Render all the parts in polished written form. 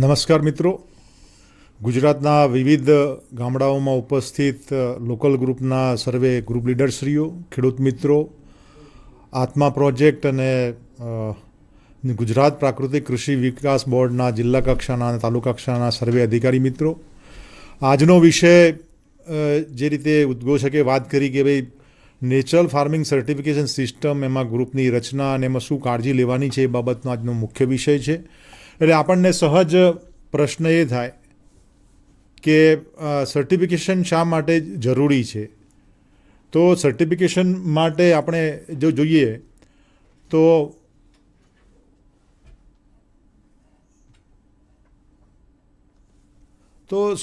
નમસ્કાર મિત્રો, ગુજરાતના વિવિધ ગામડાઓમાં ઉપસ્થિત લોકલ ગ્રુપના સર્વે ગ્રુપ લીડરશ્રીઓ, ખેડૂત મિત્રો, આત્મા પ્રોજેક્ટ અને ગુજરાત પ્રાકૃતિક કૃષિ વિકાસ બોર્ડના જિલ્લા કક્ષાના અને તાલુકા કક્ષાના સર્વે અધિકારી મિત્રો, આજનો વિષય જે રીતે ઉદ્ઘોષકે વાત કરી કે ભાઈ નેચરલ ફાર્મિંગ સર્ટિફિકેશન સિસ્ટમ, એમાં ગ્રુપની રચના અને એમાં શું કાળજી લેવાની છે એ બાબતનો આજનો મુખ્ય વિષય છે. એટલે આપણને સહજ પ્રશ્ન એ થાય કે સર્ટિફિકેશન શા માટે જરૂરી છે. તો સર્ટિફિકેશન માટે આપણે જો જોઈએ તો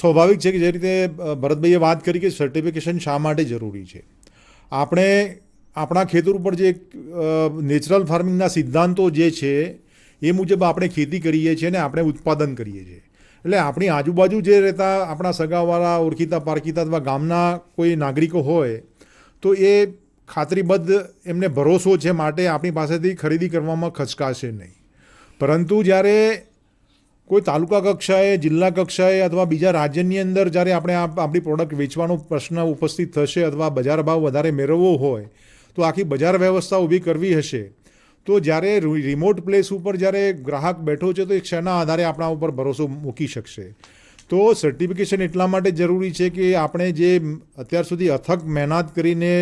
સ્વાભાવિક છે કે જે રીતે ભરતભાઈએ વાત કરી કે સર્ટિફિકેશન શા માટે જરૂરી છે. આપણે આપણા ખેતર ઉપર જે નેચરલ ફાર્મિંગના સિદ્ધાંતો જે છે એ મુજબ આપણે ખેતી કરીએ છીએ અને આપણે ઉત્પાદન કરીએ છીએ. એટલે આપણી આજુબાજુ જે રહેતા આપણા સગાવાળા, ઓળખીતા પારખીતા અથવા ગામના કોઈ નાગરિકો હોય તો એ ખાતરીબદ્ધ એમને ભરોસો છે માટે આપણી પાસેથી ખરીદી કરવામાં ખચકાશે નહીં. પરંતુ જ્યારે કોઈ તાલુકા કક્ષાએ, જિલ્લા કક્ષાએ અથવા બીજા રાજ્યની અંદર જ્યારે આપણે આપણી પ્રોડક્ટ વેચવાનો પ્રશ્ન ઉપસ્થિત થશે અથવા બજાર ભાવ વધારે મેળવવો હોય તો આખી બજાર વ્યવસ્થા ઊભી કરવી હશે, તો જ્યારે રિમોટ પ્લેસ ઉપર જ્યારે ગ્રાહક બેઠો છે તો એ શેના આધારે આપણા ઉપર ભરોસો મૂકી શકશે. તો સર્ટિફિકેશન એટલા માટે જરૂરી છે કે આપણે જે અત્યાર સુધી અથક મહેનત કરીને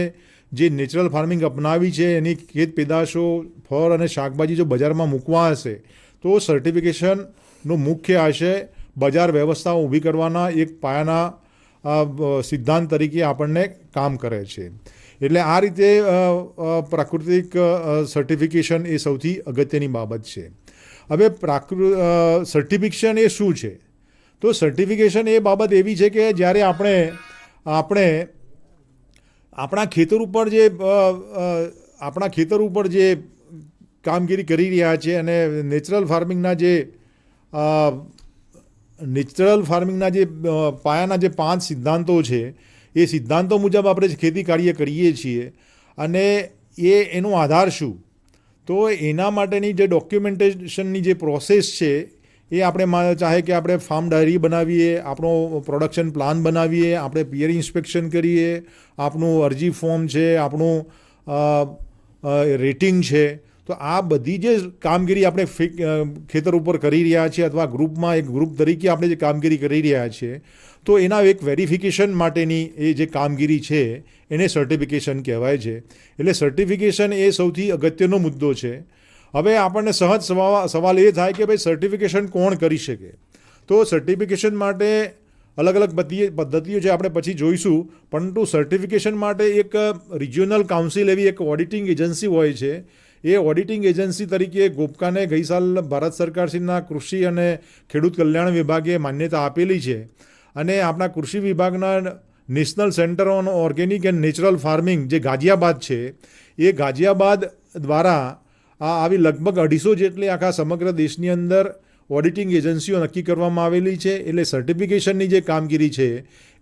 જે નેચરલ ફાર્મિંગ અપનાવી છે એની ખેત પેદાશો, ફળ અને શાકભાજી જો બજારમાં મૂકવા હશે તો સર્ટિફિકેશનનો મુખ્ય આશય બજાર વ્યવસ્થા ઊભી કરવાના એક પાયાના સિદ્ધાંત તરીકે આપણને કામ કરે છે. એટલે આ રીતે પ્રાકૃતિક સર્ટિફિકેશન એ સૌથી અગત્યની બાબત છે. હવે સર્ટિફિકેશન એ શું છે? તો સર્ટિફિકેશન એ બાબત એવી છે કે જ્યારે આપણે આપણા ખેતર ઉપર જે કામગીરી કરી રહ્યા છે અને નેચરલ ફાર્મિંગના જે પાયાના જે 5 સિદ્ધાંતો છે એ સિદ્ધાંતો મુજબ આપણે ખેતી કાર્ય કરીએ છીએ અને એનો આધાર શું? તો એના માટેની જે ડોક્યુમેન્ટેશનની જે પ્રોસેસ છે એ આપણે ચાહે કે આપણે ફાર્મ ડાયરી બનાવીએ, આપણો પ્રોડક્શન પ્લાન બનાવીએ, આપણે પિયર ઇન્સ્પેક્શન કરીએ, આપણું અરજી ફોર્મ છે, આપણું રેટિંગ છે, તો આ બધી જે કામગીરી આપણે ખેતર ઉપર કરી રહ્યા છીએ અથવા ગ્રુપમાં એક ગ્રુપ તરીકે આપણે જે કામગીરી કરી રહ્યા છીએ તો એના એક વેરિફિકેશન માટેની એ જે કામગીરી છે એને સર્ટિફિકેશન કહેવાય છે. એટલે સર્ટિફિકેશન એ સૌથી અગત્યનો મુદ્દો છે. હવે આપણને સહજ સવાલ એ થાય કે ભાઈ સર્ટિફિકેશન કોણ કરી શકે? તો સર્ટિફિકેશન માટે અલગ અલગ પદ્ધતિઓ છે, આપણે પછી જોઈશું. પરંતુ સર્ટિફિકેશન માટે એક રિજિયોનલ કાઉન્સિલ એવી એક ઓડિટિંગ એજન્સી હોય છે. એ ઓડિટિંગ એજન્સી તરીકે ગોપકાને ગઈ સાલ ભારત સરકારશ્રીના કૃષિ અને ખેડૂત કલ્યાણ વિભાગે માન્યતા આપેલી છે અને આપણા કૃષિ વિભાગના national centre on organic and natural farming જે ગાઝિયાબાદ છે એ ગાઝિયાબાદ દ્વારા આવી લગભગ 250 જેટલી આખા સમગ્ર દેશની અંદર ઓડિટિંગ એજન્સીઓ નક્કી કરવામાં આવેલી છે. એટલે સર્ટિફિકેશનની જે કામગીરી છે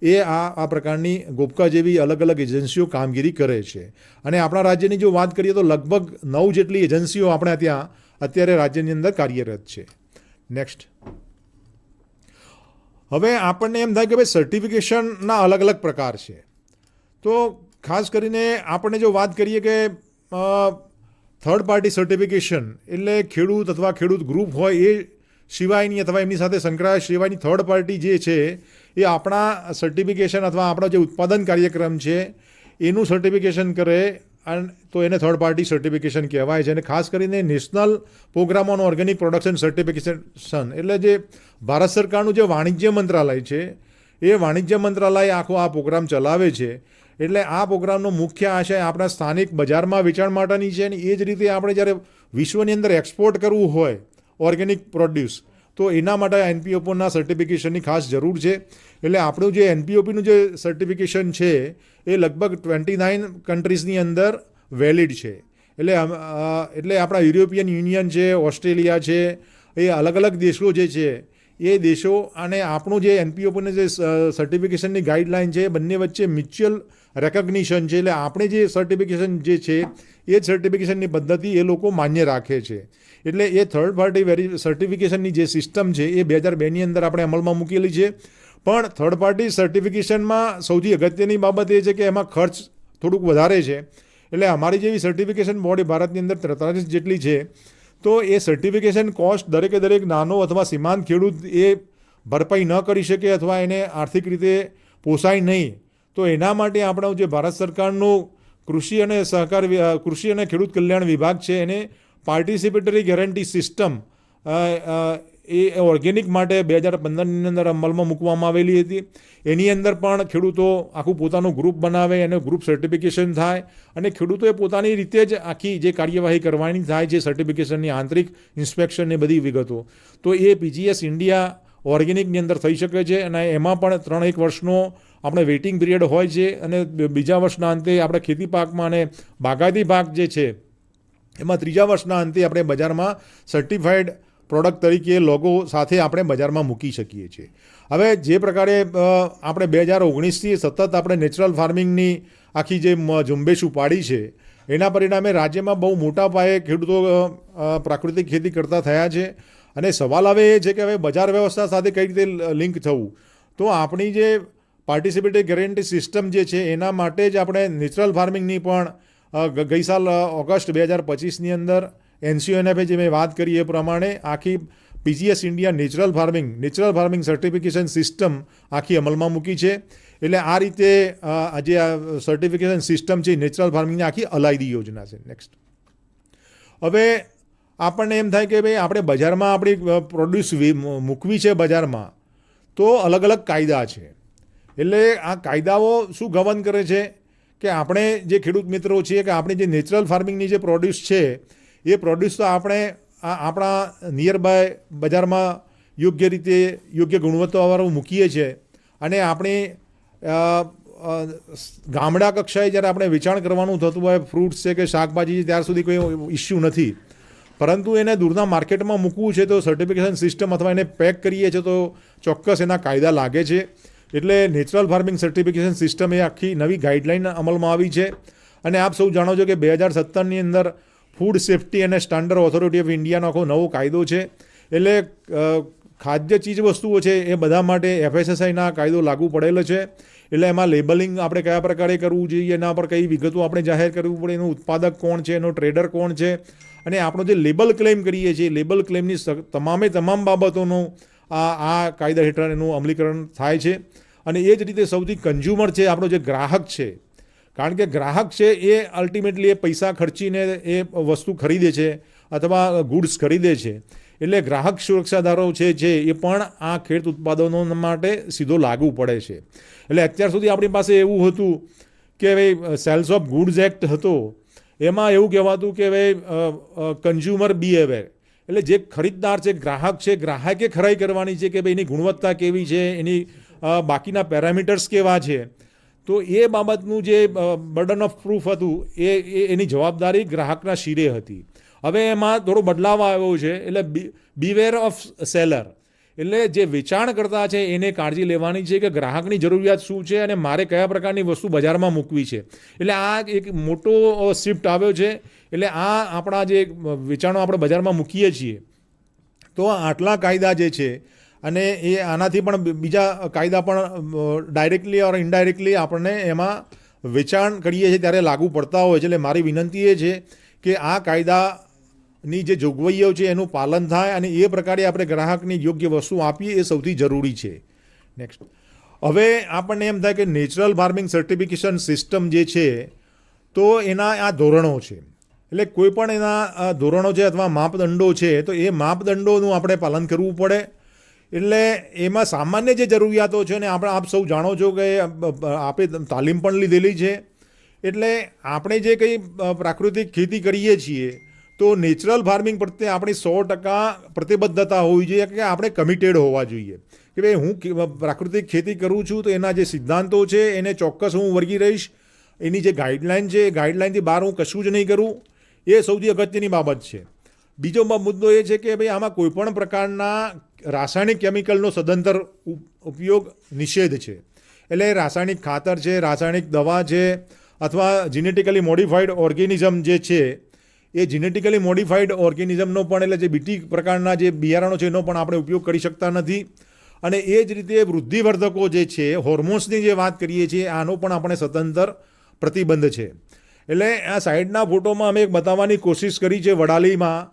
એ આ પ્રકારની ગોપકા જેવી અલગ અલગ એજન્સીઓ કામગીરી કરે છે. અને આપણા રાજ્યની જો વાત કરીએ તો લગભગ 9 જેટલી એજન્સીઓ આપણે ત્યાં અત્યારે રાજ્યની અંદર કાર્યરત છે. નેક્સ્ટ. હવે આપણને એમ થાય કે ભાઈ સર્ટિફિકેશનના અલગ અલગ પ્રકાર છે. તો ખાસ કરીને આપણે જો વાત કરીએ કે થર્ડ પાર્ટી સર્ટિફિકેશન એટલે ખેડૂત અથવા ખેડૂત ગ્રુપ હોય એ સિવાયની અથવા એમની સાથે સંકળાયેલ સિવાયની થર્ડ પાર્ટી જે છે એ આપણા સર્ટિફિકેશન અથવા આપણો જે ઉત્પાદન કાર્યક્રમ છે એનું સર્ટિફિકેશન કરે તો એને થર્ડ પાર્ટી સર્ટિફિકેશન કહેવાય છે. અને ખાસ કરીને national programme on organic production certification એટલે જે ભારત સરકારનું જે વાણિજ્ય મંત્રાલય છે એ વાણિજ્ય મંત્રાલય આખો આ પ્રોગ્રામ ચલાવે છે. એટલે આ પ્રોગ્રામનો મુખ્ય આશય આપણા સ્થાનિક બજારમાં વેચાણ માટેની છે અને એ જ રીતે આપણે જ્યારે વિશ્વની અંદર એક્સપોર્ટ કરવું હોય ઓર્ગેનિક પ્રોડ્યુસ તો એના માટે એનપીઓપીના સર્ટિફિકેશનની ખાસ જરૂર છે. એટલે આપણું જે એનપીઓપીનું જે સર્ટિફિકેશન છે એ લગભગ 29 કન્ટ્રીઝની અંદર વેલિડ છે. એટલે આપણા યુરોપિયન યુનિયન છે, ઓસ્ટ્રેલિયા છે, એ અલગ અલગ દેશો જે છે એ દેશો અને આપણું જે એનપીઓપીનું જે સર્ટિફિકેશનની ગાઈડલાઇન છે એ બંને વચ્ચે મ્યુચ્યુઅલ રેકગ્નિશન છે. એટલે આપણે જે સર્ટિફિકેશન જે છે એ જ સર્ટિફિકેશનની પદ્ધતિ એ લોકો માન્ય રાખે છે. એટલે એ થર્ડ પાર્ટી સર્ટિફિકેશનની જે સિસ્ટમ છે એ 2002ની અંદર આપણે અમલમાં મૂકેલી છે. પણ થર્ડ પાર્ટી સર્ટિફિકેશનમાં સૌથી અગત્યની બાબત એ છે કે એમાં ખર્ચ થોડુંક વધારે છે. એટલે અમારી જેવી સર્ટિફિકેશન બોડી ભારતની અંદર 43 જેટલી છે. તો એ સર્ટિફિકેશન કોસ્ટ દરેક નાનો અથવા સીમાંત ખેડૂત એ ભરપાઈ ન કરી શકે અથવા એને આર્થિક રીતે પોસાય નહીં. તો એના માટે આપણો જે ભારત સરકારનું કૃષિ અને ખેડૂત કલ્યાણ વિભાગ છે એને પાર્ટિસિપેટરી ગેરંટી સિસ્ટમ એ ઓર્ગેનિક માટે 2015ની અંદર અમલમાં મૂકવામાં આવેલી હતી. એની અંદર પણ ખેડૂતો આખું પોતાનું ગ્રુપ બનાવે, એને ગ્રુપ સર્ટિફિકેશન થાય અને ખેડૂતોએ પોતાની રીતે જ આખી જે કાર્યવાહી કરવાની થાય છે સર્ટિફિકેશનની આંતરિક ઇન્સ્પેક્શનની બધી વિગતો, તો એ પીજીએસ ઇન્ડિયા ઓર્ગેનિકની અંદર થઈ શકે છે. અને એમાં પણ 3-1 વર્ષનો આપણે વેઇટિંગ પીરિયડ હોય છે અને બીજા વર્ષના અંતે આપણે ખેતી પાકમાં અને બાગાયતી પાક જે છે એમાં 3જા વર્ષના અંતે આપણે બજારમાં સર્ટિફાઈડ પ્રોડક્ટ તરીકે લોગો સાથે આપણે બજારમાં મૂકી શકીએ છીએ. હવે જે પ્રકારે આપણે 2019થી સતત આપણે નેચરલ ફાર્મિંગની આખી જે ઝુંબેશ ઉપાડી છે એના પરિણામે રાજ્યમાં બહુ મોટા પાયે ખેડૂતો પ્રાકૃતિક ખેતી કરતા થયા છે. અને સવાલ હવે એ છે કે હવે બજાર વ્યવસ્થા સાથે કઈ રીતે લિંક થવું. તો આપણી જે પાર્ટિસિપેટરી ગેરંટી સિસ્ટમ જે છે એના માટે જ આપણે નેચરલ ફાર્મિંગની પણ ગઈ સાલ ઓગસ્ટ 2025ની અંદર NCONFએ જે મેં વાત કરી એ પ્રમાણે આખી PGS India natural farming certification system આખી અમલમાં મૂકી છે. એટલે આ રીતે આજે આ સર્ટિફિકેશન સિસ્ટમ છે નેચરલ ફાર્મિંગની આખી અલાયદી યોજના છે. નેક્સ્ટ, હવે આપણને એમ થાય કે ભાઈ આપણે બજારમાં આપણી પ્રોડ્યુસ મૂકવી છે બજારમાં, તો અલગ અલગ કાયદા છે. એટલે આ કાયદાઓ શું ગવર્ન કરે છે કે આપણે જે ખેડૂત મિત્રો છીએ કે આપણે જે નેચરલ ફાર્મિંગની જે પ્રોડ્યુસ છે એ પ્રોડ્યુસ તો આપણે આપણા નિયર બાય બજારમાં યોગ્ય રીતે યોગ્ય ગુણવત્તાવાળું મૂકીએ છીએ. અને આપણે ગામડા કક્ષાએ જ્યારે આપણે વેચાણ કરવાનું થતું હોય ફ્રૂટ્સ છે કે શાકભાજી છે ત્યાર સુધી કોઈ ઇસ્યુ નથી. પરંતુ એને દૂરના માર્કેટમાં મૂકવું છે તો સર્ટિફિકેશન સિસ્ટમ અથવા એને પેક કરીએ છીએ તો ચોક્કસ એના કાયદા લાગે છે. એટલે નેચરલ ફાર્મિંગ સર્ટિફિકેશન સિસ્ટમ એ આખી નવી ગાઈડલાઇન અમલમાં આવી છે. અને આપ સૌ જાણો છો કે 2017ની અંદર ફૂડ સેફ્ટી અને સ્ટાન્ડર્ડ ઓથોરિટી ઓફ ઇન્ડિયાનો આખો નવો કાયદો છે. એટલે ખાદ્ય ચીજ વસ્તુઓ છે એ બધા માટે FSSAIના કાયદો લાગુ પડેલો છે. એટલે એમાં લેબલિંગ આપણે કયા પ્રકારે કરવું જોઈએ, એના પર કઈ વિગતો આપણે જાહેર કરવું પડે, એનું ઉત્પાદક કોણ છે, એનો ટ્રેડર કોણ છે, અને આપણો જે લેબલ ક્લેમ કરીએ છીએ લેબલ ક્લેમની તમામ બાબતોનું આ કાયદા હેઠળ એનું અમલીકરણ થાય છે. અને એ જ રીતે સૌથી કન્ઝ્યુમર છે આપણો જે ગ્રાહક છે, કારણ કે ગ્રાહક છે એ અલ્ટિમેટલી એ પૈસા ખર્ચીને એ વસ્તુ ખરીદે છે અથવા ગુડ્સ ખરીદે છે. એટલે ગ્રાહક સુરક્ષાધારો છે એ પણ આ ખેત ઉત્પાદનો માટે સીધો લાગુ પડે છે. એટલે અત્યાર સુધી આપણી પાસે એવું હતું કે ભાઈ સેલ્સ ઓફ ગુડ્સ એક્ટ હતો, એમાં એવું કહેવાતું કે ભાઈ કન્ઝ્યુમર બિહેવિયર, એટલે જે ખરીદદાર છે ગ્રાહક છે, ગ્રાહકે ખરાઈ કરવાની છે કે ભાઈ એની ગુણવત્તા કેવી છે, એની બાકીના પેરામીટર્સ કેવા છે. તો એ બાબતનું જે બર્ડન ઓફ પ્રૂફ હતું એની જવાબદારી ગ્રાહકના શિરે હતી. હવે એમાં થોડો બદલાવ આવ્યો છે. એટલે બીવેર ઓફ સેલર, એટલે જે વેચાણકર્તા છે એને કાળજી લેવાની છે કે ગ્રાહકની જરૂરિયાત શું છે અને મારે કયા પ્રકારની વસ્તુ બજારમાં મૂકવી છે. એટલે આ એક મોટો શિફ્ટ આવ્યો છે. એટલે આ આપણા જે વેચાણો આપણે બજારમાં મૂકીએ છીએ તો આટલા કાયદા જે છે અને એ આનાથી પણ બીજા કાયદા પણ ડાયરેક્ટલી ઓર ઇનડાયરેક્ટલી આપણને એમાં વેચાણ કરીએ છીએ ત્યારે લાગુ પડતા હોય છે. એટલે મારી વિનંતી એ છે કે આ કાયદાની જે જોગવાઈઓ છે એનું પાલન થાય અને એ પ્રકારે આપણે ગ્રાહકની યોગ્ય વસ્તુ આપીએ એ સૌથી જરૂરી છે. નેક્સ્ટ, હવે આપણને એમ થાય કે નેચરલ ફાર્મિંગ સર્ટિફિકેશન સિસ્ટમ જે છે તો એના આ ધોરણો છે. એટલે કોઈ પણ એના ધોરણો છે અથવા માપદંડો છે તો એ માપદંડોનું આપણે પાલન કરવું પડે. એટલે એમાં સામાન્ય જે જરૂરિયાતો છે ને આપ સૌ જાણો છો કે આપે તાલીમ પણ લીધેલી છે. એટલે આપણે જે કંઈ પ્રાકૃતિક ખેતી કરીએ છીએ તો નેચરલ ફાર્મિંગ પ્રત્યે આપણી 100% પ્રતિબદ્ધતા હોવી જોઈએ કે આપણે કમિટેડ હોવા જોઈએ કે ભાઈ હું પ્રાકૃતિક ખેતી કરું છું તો એના જે સિદ્ધાંતો છે એને ચોક્કસ હું વળગી રહીશ. એની જે ગાઈડલાઇન છે એ ગાઈડલાઇનથી બહાર હું કશું જ નહીં કરું. એ સૌથી અગત્યની બાબત છે. બીજો મુદ્દો એ છે કે ભાઈ આમાં કોઈપણ પ્રકારના રાસાયણિક કેમિકલનો સદંતર ઉપયોગ નિષેધ છે. એટલે રાસાયણિક ખાતર છે, રાસાયણિક દવા છે, અથવા જીનેટિકલી મોડિફાઈડ ઓર્ગેનિઝમ જે છે એ જીનેટિકલી મોડિફાઈડ ઓર્ગેનિઝમનો પણ એટલે જે બીટી પ્રકારના જે બિયારણો છે એનો પણ આપણે ઉપયોગ કરી શકતા નથી. અને એ જ રીતે વૃદ્ધિવર્ધકો જે છે, હોર્મોન્સની જે વાત કરીએ છીએ, આનો પણ આપણે સદંતર પ્રતિબંધ છે. એટલે આ સાઈડના ફોટોમાં અમે એક બતાવવાની કોશિશ કરી છે વડાલીમાં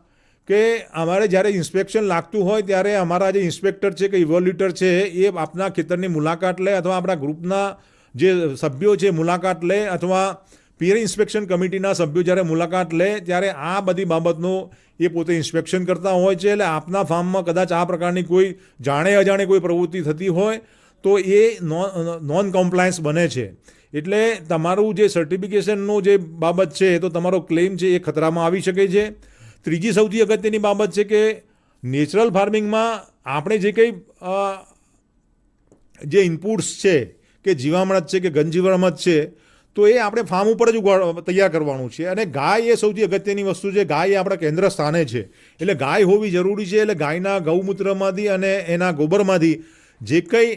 કે અમારે જ્યારે ઇન્સ્પેક્શન લાગતું હોય ત્યારે અમારા જે ઇન્સ્પેક્ટર છે કે ઇવોલ્યુટર છે એ આપના ખેતરની મુલાકાત લે, અથવા આપણા ગ્રુપના જે સભ્યો છે મુલાકાત લે, અથવા પીર ઇન્સ્પેક્શન કમિટીના સભ્યો જ્યારે મુલાકાત લે ત્યારે આ બધી બાબતનું એ પોતે ઇન્સ્પેક્શન કરતા હોય છે. એટલે આપના ફાર્મમાં કદાચ આ પ્રકારની કોઈ જાણે અજાણે કોઈ પ્રવૃત્તિ થતી હોય તો એ નોન કોમ્પ્લાયન્સ બને છે. એટલે તમારું જે સર્ટિફિકેશનનું જે બાબત છે તો તમારો ક્લેમ છે એ ખતરામાં આવી શકે છે. ત્રીજી સૌથી અગત્યની બાબત છે કે નેચરલ ફાર્મિંગમાં આપણે જે કંઈ જે ઇનપુટ્સ છે કે જીવામૃત છે કે ઘનજીવામૃત છે તો એ આપણે ફાર્મ ઉપર જ તૈયાર કરવાનું છે. અને ગાય એ સૌથી અગત્યની વસ્તુ છે. ગાય એ આપણા કેન્દ્ર સ્થાને છે. એટલે ગાય હોવી જરૂરી છે. એટલે ગાયના ગૌમૂત્રમાંથી અને એના ગોબરમાંથી જે કંઈ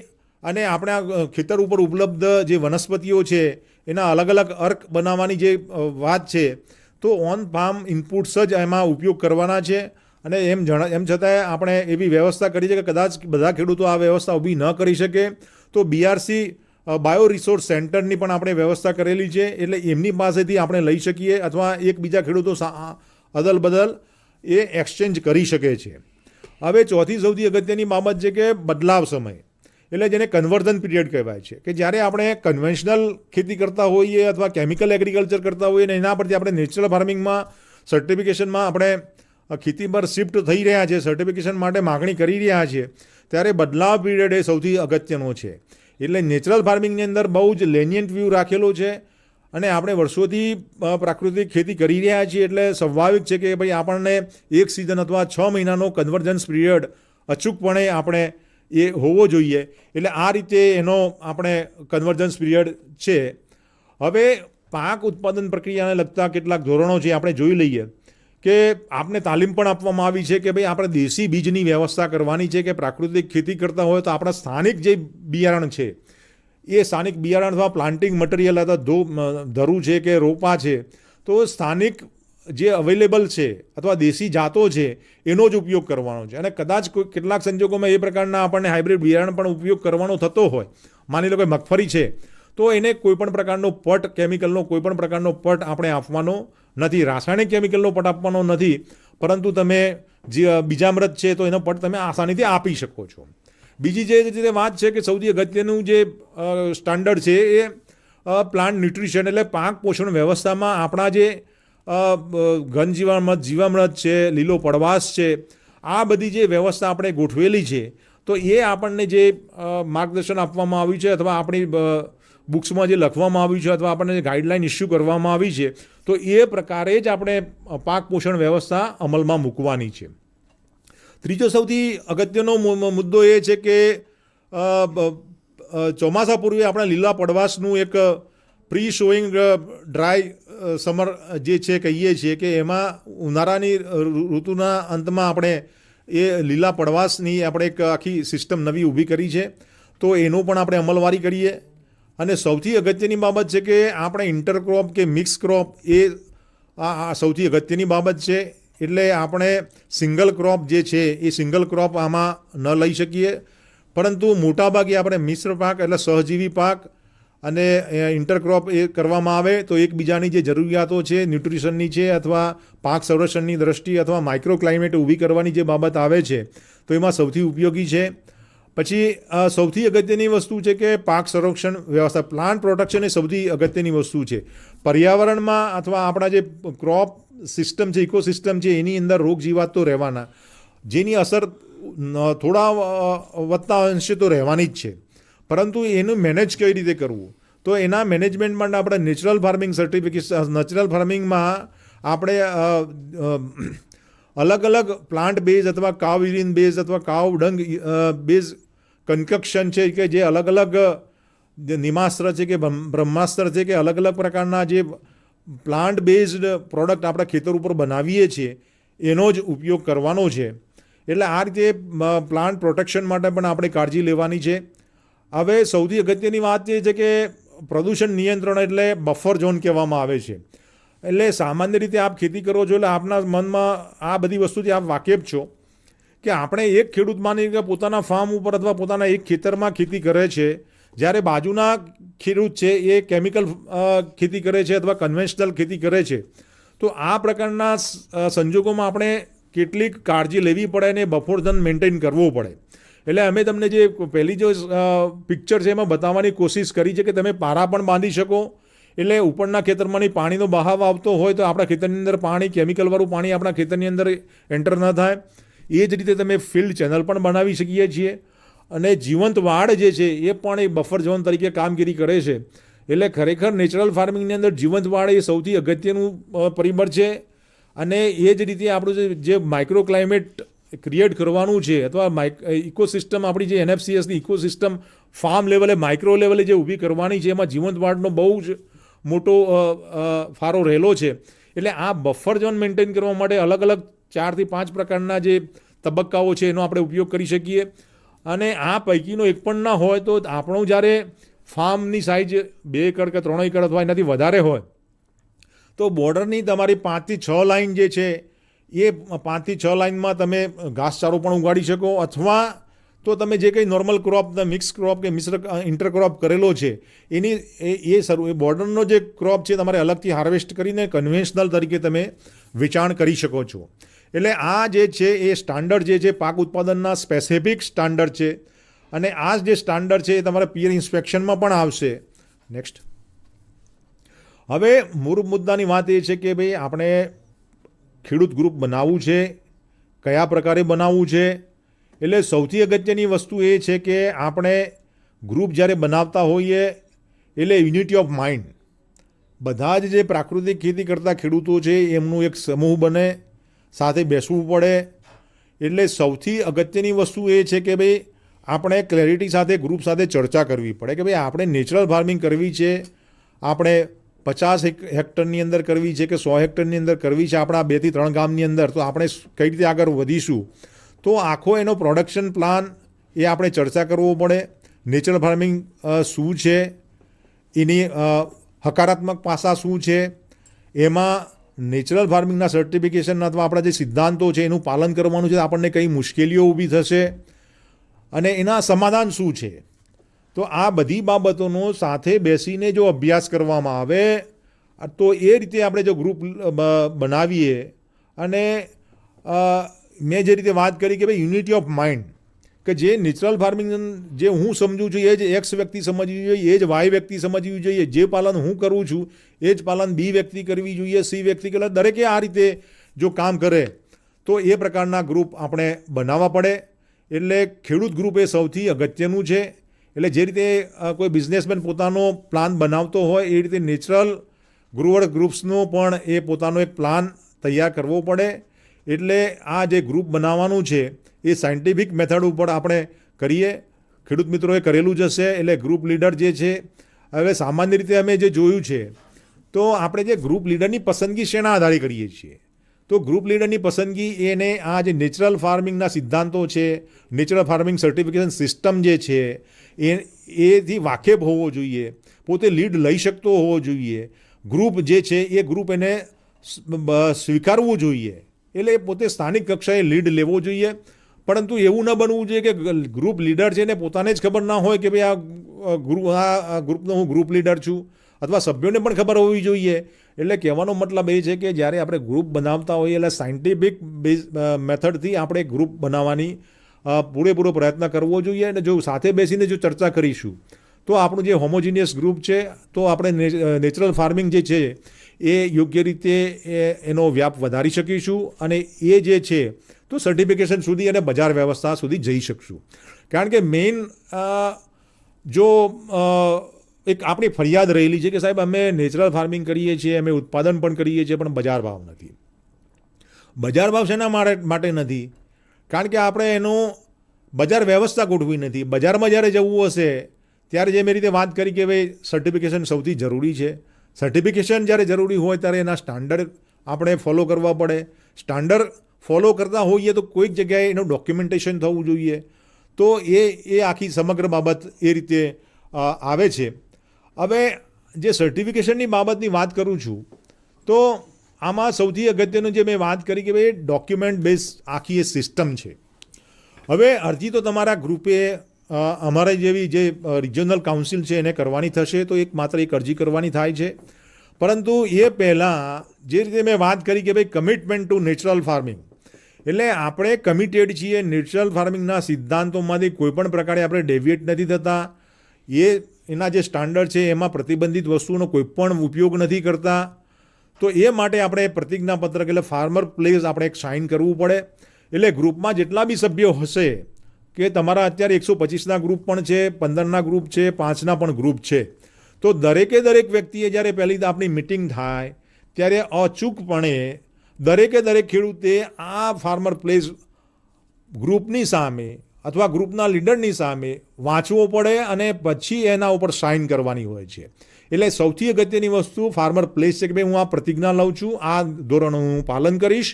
અને આપણા ખેતર ઉપર ઉપલબ્ધ જે વનસ્પતિઓ છે એના અલગ અલગ અર્ક બનાવવાની જે વાત છે તો ઓન ફાર્મ ઇનપુટ્સ જ એમાં ઉપયોગ કરવાના છે. અને એમ છતાંય આપણે એવી વ્યવસ્થા કરી છે કે કદાચ બધા ખેડૂતો આ વ્યવસ્થા ઊભી ન કરી શકે તો બીઆરસી બાયો રિસોર્સ સેન્ટરની પણ આપણે વ્યવસ્થા કરેલી છે. એટલે એમની પાસેથી આપણે લઈ શકીએ અથવા એકબીજા ખેડૂતો અદલ બદલ એ એક્સચેન્જ કરી શકે છે. હવે ચોથી સૌથી અગત્યની બાબત છે કે બદલાવ સમય, એટલે જેને કન્વર્ઝન પીરિયડ કહેવાય છે, કે જ્યારે આપણે કન્વેન્શનલ ખેતી કરતા હોઈએ અથવા કેમિકલ એગ્રીકલ્ચર કરતા હોઈએ અને એના પરથી આપણે નેચરલ ફાર્મિંગમાં સર્ટિફિકેશનમાં આપણે ખેતી પર શિફ્ટ થઈ રહ્યા છે, સર્ટિફિકેશન માટે માગણી કરી રહ્યા છીએ, ત્યારે બદલાવ પીરિયડ એ સૌથી અગત્યનો છે. એટલે નેચરલ ફાર્મિંગની અંદર બહુ જ લેનિયન્ટ વ્યૂ રાખેલો છે. અને આપણે વર્ષોથી પ્રાકૃતિક ખેતી કરી રહ્યા છીએ એટલે સ્વાભાવિક છે કે ભાઈ આપણને એક સિઝન અથવા 6 મહિનાનો કન્વર્જન્સ પીરિયડ અચૂકપણે આપણે એ હોવો જોઈએ. એટલે આ રીતે એનો આપણે કન્વર્જન્સ પીરિયડ છે. હવે પાક ઉત્પાદન પ્રક્રિયાને લગતા કેટલાક ધોરણો છે આપણે જોઈ લઈએ કે આપને તાલીમ પણ આપવામાં આવી છે કે ભાઈ આપણે દેશી બીજની વ્યવસ્થા કરવાની છે. કે પ્રાકૃતિક ખેતી કરતા હોય તો આપણા સ્થાનિક જે બિયારણ છે એ સ્થાનિક બિયારણ અથવા પ્લાન્ટિંગ મટીરિયલ અથવા ધરું છે કે રોપા છે તો સ્થાનિક જે અવેલેબલ છે અથવા દેશી જાતો છે એનો જ ઉપયોગ કરવાનો છે. અને કદાચ કેટલાક સંજોગોમાં એ પ્રકારના આપણને હાઇબ્રિડ બિયારણ પણ ઉપયોગ કરવાનો થતો હોય, માની લો કે મગફળી છે તો એને કોઈપણ પ્રકારનો પટ, કેમિકલનો કોઈપણ પ્રકારનો પટ આપણે આપવાનો નથી, રાસાયણિક કેમિકલનો પટ આપવાનો નથી, પરંતુ તમે જે બીજામૃત છે તો એનો પટ તમે આસાનીથી આપી શકો છો. બીજી જે રીતે વાત છે કે સૌથી અગત્યનું જે સ્ટાન્ડર્ડ છે એ પ્લાન્ટ ન્યુટ્રિશન એટલે પાક પોષણ વ્યવસ્થામાં આપણા જે ઘન જીવામૃત છે, લીલો પડવાશ છે, આ બધી જે વ્યવસ્થા આપણે ગોઠવેલી છે તો એ આપણને જે માર્ગદર્શન આપવામાં આવ્યું છે અથવા આપણી બુક્સમાં જે લખવામાં આવ્યું છે અથવા આપણને જે ગાઈડલાઇન ઇસ્યુ કરવામાં આવી છે તો એ પ્રકારે જ આપણે પાક પોષણ વ્યવસ્થા અમલમાં મૂકવાની છે. ત્રીજો સૌથી અગત્યનો મુદ્દો એ છે કે ચોમાસા પૂર્વે આપણે લીલા પડવાશનું એક પ્રી શોઈંગ ડ્રાય સમર જે છે કહીએ છીએ કે એમાં ઉનાળાની ઋતુના અંતમાં આપણે એ લીલા પડવાશની આપણે એક આખી સિસ્ટમ નવી ઊભી કરી છે તો એનું પણ આપણે અમલવારી કરીએ. અને સૌથી અગત્યની બાબત છે કે આપણે ઇન્ટરક્રોપ કે મિક્સ ક્રોપ એ આ સૌથી અગત્યની બાબત છે. એટલે આપણે સિંગલ ક્રોપ જે છે એ સિંગલ ક્રોપ આમાં ન લઈ શકીએ, પરંતુ મોટાભાગે આપણે મિશ્ર પાક એટલે સહજીવી પાક અને ઇન્ટરક્રોપ એ કરવામાં આવે તો એકબીજાની જે જરૂરિયાતો છે ન્યુટ્રિશનની છે અથવા પાક સંરક્ષણની દ્રષ્ટિએ અથવા માઇક્રો ક્લાઇમેટ ઊભી કરવાની જે બાબત આવે છે તો એમાં સૌથી ઉપયોગી છે. પછી સૌથી અગત્યની વસ્તુ છે કે પાક સંરક્ષણ વ્યવસ્થા, પ્લાન્ટ પ્રોટેક્શન એ સૌથી અગત્યની વસ્તુ છે. પર્યાવરણમાં અથવા આપણા જે ક્રોપ સિસ્ટમ છે, ઇકોસિસ્ટમ છે એની અંદર રોગ જીવાત તો રહેવાના, જેની અસર થોડા વધતા અંશે તો રહેવાની જ છે, પરંતુ એનું મેનેજ કઈ રીતે કરવું તો એના મેનેજમેન્ટ માટે આપણે નેચરલ ફાર્મિંગ સર્ટિફિકેશન, નેચરલ ફાર્મિંગમાં આપણે અલગ અલગ પ્લાન્ટ બેઝ અથવા કાવ યુરિન બેઝ અથવા કાવ ડંગ બેઝ કન્કક્શન છે કે જે અલગ અલગ જે નિમાસ્ત્ર છે કે બ્રહ્માસ્ત્ર છે કે અલગ અલગ પ્રકારના જે પ્લાન્ટ બેઝડ પ્રોડક્ટ આપણે ખેતર ઉપર બનાવીએ છીએ એનો જ ઉપયોગ કરવાનો છે. એટલે આ રીતે પ્લાન્ટ પ્રોટેક્શન માટે પણ આપણે કાળજી લેવાની છે. હવે સૌથી અગત્યની વાત એ છે કે પ્રદૂષણ નિયંત્રણ એટલે બફર ઝોન કહેવામાં આવે છે. એટલે સામાન્ય રીતે આપ ખેતી કરો છો એટલે આપના મનમાં આ બધી વસ્તુથી આપ વાકેફ છો કે આપણે એક ખેડૂત માની કે પોતાના ફાર્મ ઉપર અથવા પોતાના એક ખેતરમાં ખેતી કરે છે, જ્યારે બાજુના ખેડૂત છે એ કેમિકલ ખેતી કરે છે અથવા કન્વેન્શનલ ખેતી કરે છે. તો આ પ્રકારના સંજોગોમાં આપણે કેટલીક કાળજી લેવી પડે અને બફર ઝોન મેન્ટેન કરવો પડે. એટલે અમે તમને જે પહેલી જો પિક્ચર છે એમાં બતાવવાની કોશિશ કરી છે કે તમે પારા પણ બાંધી શકો, એટલે ઉપરના ખેતરમાંની પાણીનો બહાવ આવતો હોય તો આપણા ખેતરની અંદર પાણી, કેમિકલવાળું પાણી આપણા ખેતરની અંદર એન્ટર ન થાય. એ જ રીતે તમે ફિલ્ડ ચેનલ પણ બનાવી શકીએ છીએ. અને જીવંત વાડ જે છે એ પણ એ બફર ઝોન તરીકે કામગીરી કરે છે. એટલે ખરેખર નેચરલ ફાર્મિંગની અંદર જીવંત વાડ એ સૌથી અગત્યનું પરિબળ છે. અને એ જ રીતે આપણું જે માઇક્રો ક્લાઇમેટ ક્રિએટ કરવાનું છે અથવા ઇકોસિસ્ટમ, આપણી જે NFCSની ઇકોસિસ્ટમ ફાર્મ લેવલે, માઇક્રો લેવલે જે ઊભી કરવાની છે, એમાં જીવંત વાડનો બહુ જ મોટો ફાળો રહેલો છે. એટલે આ બફર ઝોન મેન્ટેન કરવા માટે અલગ અલગ 4 થી 5 પ્રકારના જે તબક્કાઓ છે એનો આપણે ઉપયોગ કરી શકીએ. અને આ પૈકીનો એક પણ ના હોય તો આપણું જ્યારે ફાર્મની સાઇઝ 2 એકર કે 3 એકર અથવા એનાથી વધારે હોય તો બોર્ડરની તમારી 5 થી 6 લાઇન જે છે એ 5 થી 6 લાઇનમાં તમે ઘાસચારો પણ ઉગાડી શકો, અથવા તો તમે જે કંઈ નોર્મલ ક્રોપ, મિક્સ ક્રોપ કે મિશ્ર ઇન્ટરક્રોપ કરેલો છે એની એ બોર્ડરનો જે ક્રોપ છે તમારે અલગથી હાર્વેસ્ટ કરીને કન્વેન્શનલ તરીકે તમે વેચાણ કરી શકો છો. એટલે આ જે છે એ સ્ટાન્ડર્ડ જે છે પાક ઉત્પાદનના સ્પેસિફિક સ્ટાન્ડર્ડ છે. અને આ જે સ્ટાન્ડર્ડ છે એ તમારા પીયર ઇન્સ્પેક્શનમાં પણ આવશે. નેક્સ્ટ. હવે મૂળ મુદ્દાની વાત એ છે કે ભાઈ આપણે ખેડૂત ગ્રુપ બનાવવું છે, કયા પ્રકારે બનાવવું છે. એટલે સૌથી અગત્યની વસ્તુ એ છે કે આપણે ગ્રુપ જ્યારે બનાવતા હોઈએ એટલે યુનિટી ઓફ માઇન્ડ, બધા જ જે પ્રાકૃતિક ખેતી કરતા ખેડૂતો છે એમનું એક સમૂહ બને, સાથે બેસવું પડે. એટલે સૌથી અગત્યની વસ્તુ એ છે કે ભાઈ આપણે ક્લેરિટી સાથે ગ્રુપ સાથે ચર્ચા કરવી પડે કે ભાઈ આપણે નેચરલ ફાર્મિંગ કરવી છે, આપણે 50 હેક્ટરની અંદર કરવી છે કે 100 હેક્ટરની અંદર કરવી છે આપણા 2 થી 3 ગામની અંદર, તો આપણે કઈ રીતે આગળ વધીશું. તો આખો એનો પ્રોડક્શન પ્લાન એ આપણે ચર્ચા કરવો પડે. નેચરલ ફાર્મિંગ શું છે, એની હકારાત્મક પાસા શું છે, એમાં નેચરલ ફાર્મિંગના સર્ટિફિકેશન અથવા આપણા જે સિદ્ધાંતો છે એનું પાલન કરવાનું છે, આપણને કઈ મુશ્કેલીઓ ઊભી થશે અને એના સમાધાન શું છે. તો આ બધી બાબતોનો સાથે બેસીને જો અભ્યાસ કરવામાં આવે તો એ રીતે આપણે જો ગ્રુપ બનાવીએ. અને મેં જે રીતે વાત કરી કે ભાઈ યુનિટી ઓફ માઇન્ડ, કે જે નેચરલ ફાર્મિંગ જે હું સમજું છું એ જ એક્સ વ્યક્તિ સમજવી જોઈએ, એ જ વાય વ્યક્તિ સમજવી જોઈએ, જે પાલન હું કરું છું એ જ પાલન બી વ્યક્તિ કરવી જોઈએ, સી વ્યક્તિ કરે. દરેકે આ રીતે જો કામ કરે તો એ પ્રકારના ગ્રુપ આપણે બનાવવા પડે. એટલે ખેડૂત ગ્રુપ એ સૌથી અગત્યનું છે. એટલે જે રીતે કોઈ બિઝનેસમેન પોતાનો પ્લાન બનાવતો હોય એ રીતે નેચરલ ગ્રોવર ગ્રુપ્સનો પણ એ પોતાનો એક પ્લાન તૈયાર કરવો પડે. એટલે આ જે ગ્રુપ બનાવવાનું છે એ સાયન્ટિફિક મેથડ ઉપર આપણે કરીએ. ખેડૂત મિત્રોએ કરેલું જ હશે. એટલે ગ્રુપ લીડર જે છે, હવે સામાન્ય રીતે અમે જે જોયું છે તો આપણે જે ગ્રુપ લીડરની પસંદગી શેના આધારે કરીએ છીએ, તો ગ્રુપ લીડરની પસંદગી એને આ જે નેચરલ ફાર્મિંગના સિદ્ધાંતો છે, નેચરલ ફાર્મિંગ સર્ટિફિકેશન સિસ્ટમ જે છે એથી વાકેફ હોવો જોઈએ, પોતે લીડ લઈ શકતો હોવો જોઈએ. ગ્રુપ જે છે એ ગ્રુપ એને સ્વીકારવું જોઈએ. એટલે પોતે સ્થાનિક કક્ષાએ લીડ લેવો જોઈએ. પરંતુ એવું ન બનવું જોઈએ કે ગ્રુપ લીડર છે ને પોતાને જ ખબર ના હોય કે ભાઈ આ ગ્રુપનો હું ગ્રુપ લીડર છું, અથવા સભ્યોને પણ ખબર હોવી જોઈએ. એટલે કહેવાનો મતલબ એ છે કે જ્યારે આપણે ગ્રુપ બનાવતા હોઈએ એટલે સાયન્ટિફિક મેથડથી આપણે ગ્રુપ બનાવવાની પૂરેપૂરો પ્રયત્ન કરવો જોઈએ. અને જો સાથે બેસીને જો ચર્ચા કરીશું તો આપણું જે હોમોજીનિયસ ગ્રુપ છે તો આપણે નેચરલ ફાર્મિંગ જે છે એ યોગ્ય રીતે એનો વ્યાપ વધારી શકીશું. અને એ જે છે તો સર્ટિફિકેશન સુધી અને બજાર વ્યવસ્થા સુધી જઈ શકશું. કારણ કે મેઇન જો એક આપણી ફરિયાદ રહેલી છે કે સાહેબ અમે નેચરલ ફાર્મિંગ કરીએ છીએ, અમે ઉત્પાદન પણ કરીએ છીએ, પણ બજાર ભાવ નથી. બજાર ભાવ શેના માટે નથી? કારણ કે આપણે એનો બજાર વ્યવસ્થા ગોઠવી નથી. બજારમાં જ્યારે જવું હશે ત્યારે જે મેં રીતે વાત કરી કે ભાઈ સર્ટિફિકેશન સૌથી જરૂરી છે. સર્ટિફિકેશન જ્યારે જરૂરી હોય ત્યારે એના સ્ટાન્ડર્ડ આપણે ફોલો કરવા પડે. સ્ટાન્ડર્ડ ફોલો કરતા હોઈએ તો કોઈક જગ્યાએ એનું ડોક્યુમેન્ટેશન થવું જોઈએ. તો એ આખી સમગ્ર બાબત એ રીતે આવે છે. હવે જે સર્ટિફિકેશનની બાબતની વાત કરું છું તો આમાં સૌથી અગત્યનું જે મેં વાત કરી કે ભાઈ ડોક્યુમેન્ટ બેઝ આખી એ સિસ્ટમ છે. હવે અરજી તો તમારા ગ્રુપે અમારા જેવી જે રિજનલ કાઉન્સિલ છે એને કરવાની થશે, તો માત્ર એક અરજી કરવાની થાય છે. પરંતુ એ પહેલાં જે રીતે મેં વાત કરી કે ભાઈ કમિટમેન્ટ ટુ નેચરલ ફાર્મિંગ, એટલે આપણે કમિટેડ છીએ નેચરલ ફાર્મિંગના સિદ્ધાંતોમાંથી કોઈપણ પ્રકારે આપણે ડેવિએટ નથી થતા. એના જે સ્ટાન્ડર્ડ છે એમાં પ્રતિબંધિત વસ્તુનો કોઈ પણ ઉપયોગ નથી કરતા. તો એ માટે આપણે પ્રતિજ્ઞાપત્રક એટલે ફાર્મર પ્લેસ આપણે એક સાઇન કરવું પડે. એટલે ગ્રુપમાં જેટલા બી સભ્યો હશે, કે તમારા અત્યારે 125ના ગ્રુપ પણ છે, 15ના ગ્રુપ છે, 5ના પણ ગ્રુપ છે, તો દરેક વ્યક્તિએ જ્યારે પહેલી આપણી મિટિંગ થાય ત્યારે અચૂકપણે દરેક ખેડૂતે આ ફાર્મર પ્લેસ ગ્રુપની સામે અથવા ગ્રુપના લીડરની સામે વાંચવો પડે અને પછી એના ઉપર સાઇન કરવાની હોય છે. એટલે સૌથી અગત્યની વસ્તુ ફાર્મર પ્લેસ છે કે ભાઈ હું આ પ્રતિજ્ઞા લઉં છું, આ ધોરણોનું હું પાલન કરીશ,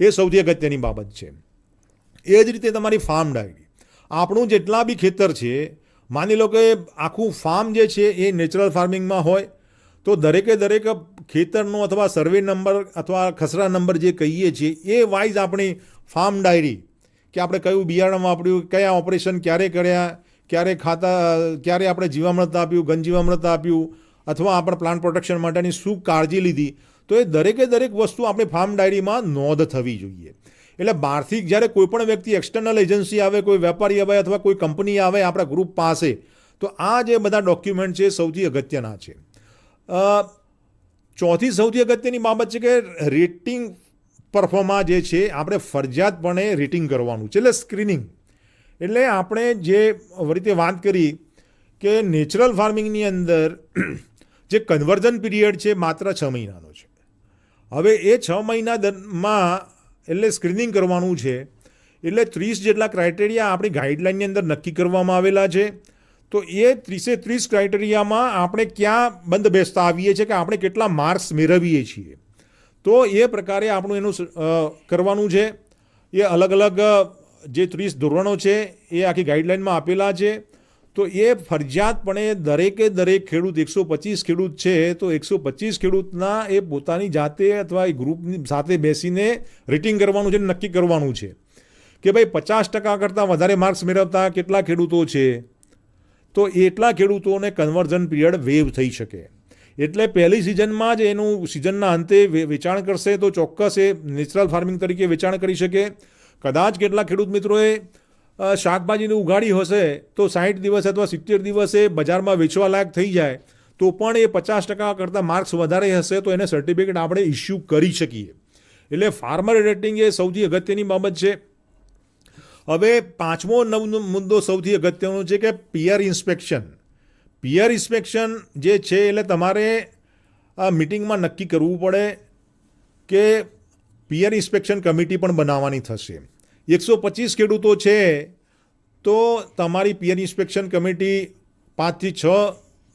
એ સૌથી અગત્યની બાબત છે. એ જ રીતે તમારી ફાર્મ ડાયરી, આપણું જેટલા બી ખેતર છે, માની લો કે આખું ફાર્મ જે છે એ નેચરલ ફાર્મિંગમાં હોય, તો દરેક ખેતરનો અથવા સર્વે નંબર અથવા ખસરા નંબર જે કહીએ છીએ એ વાઇઝ આપણી ફાર્મ ડાયરી, કે આપણે કયું બિયારણ વાપર્યું, કયા ઓપરેશન ક્યારે કર્યા, ક્યારે આપણે જીવામૃત આપ્યું, ઘનજીવામૃત આપ્યું, અથવા આપણે પ્લાન્ટ પ્રોટેક્શન માટેની શું કાળજી લીધી, તો એ દરેક વસ્તુ આપણી ફાર્મ ડાયરીમાં નોંધ થવી જોઈએ. એટલે બહારથી જ્યારે કોઈ પણ વ્યક્તિ એક્સટર્નલ એજન્સી આવે, કોઈ વેપારી આવે અથવા કોઈ કંપની આવે આપણા ગ્રુપ પાસે, તો આ જે બધા ડોક્યુમેન્ટ છે સૌથી અગત્યના છે. ચોથી સૌથી અગત્યની બાબત છે કે રેટિંગ પરફોર્મા જે છે આપણે ફરજિયાતપણે રેટિંગ કરવાનું છે, એટલે સ્ક્રીનિંગ. એટલે આપણે જે રીતે વાત કરી કે નેચરલ ફાર્મિંગની અંદર જે કન્વર્ઝન પીરિયડ છે માત્ર 6 મહિનાનો છે. હવે એ 6 મહિનામાં એટલે સ્ક્રીનિંગ કરવાનું છે. એટલે 30 જેટલા ક્રાઇટેરિયા આપણી ગાઈડલાઇનની અંદર નક્કી કરવામાં આવેલા છે. તો એ 30 ક્રાઇટેરિયામાં આપણે ક્યાં બંધ બેસતા આવીએ છીએ, કે આપણે કેટલા માર્ક્સ મેળવીએ છીએ, તો એ પ્રકારે આપણું એનું કરવાનું છે. એ અલગ જે 30 ધોરણો છે એ આખી ગાઈડલાઇનમાં આપેલા છે. તો એ ફરજિયાતપણે દરેક ખેડૂત 125 ખેડૂત છે, તો 125 ખેડૂતના એ પોતાની જાતે અથવા એ ગ્રુપની સાથે બેસીને રેટિંગ કરવાનું છે, નક્કી કરવાનું છે કે ભાઈ 50% કરતાં વધારે માર્ક્સ મેળવતા કેટલા ખેડૂતો છે, તો એટલા ખેડૂતોને કન્વર્ઝન પીરિયડ વેવ થઈ શકે. એટલે પહેલી સિઝનમાં જ એનું સિઝનના અંતે વેચાણ કરશે તો ચોક્કસ એ નેચરલ ફાર્મિંગ તરીકે વેચાણ કરી શકે. કદાચ કેટલા ખેડૂત મિત્રોએ શાકભાજીને ઉગાડી હશે તો 60 દિવસે અથવા 70 દિવસે બજારમાં વેચવા લાયક થઈ જાય, તો પણ એ 50% કરતાં માર્ક્સ વધારે હશે તો એને સર્ટિફિકેટ આપણે ઇસ્યુ કરી શકીએ. એટલે ફાર્મર રેટિંગ એ સૌથી અગત્યની બાબત છે. હવે 5મો મુદ્દો સૌથી અગત્યનો છે કે પિયર ઇન્સ્પેક્શન. પિયર ઇન્સ્પેક્શન જે છે એટલે તમારે આ મિટિંગમાં નક્કી કરવું પડે કે પિયર ઇન્સ્પેક્શન કમિટી પણ બનાવવાની થશે. 125 ખેડૂતો છે તો તમારી પિયર ઇન્સ્પેક્શન કમિટી 5 થી 6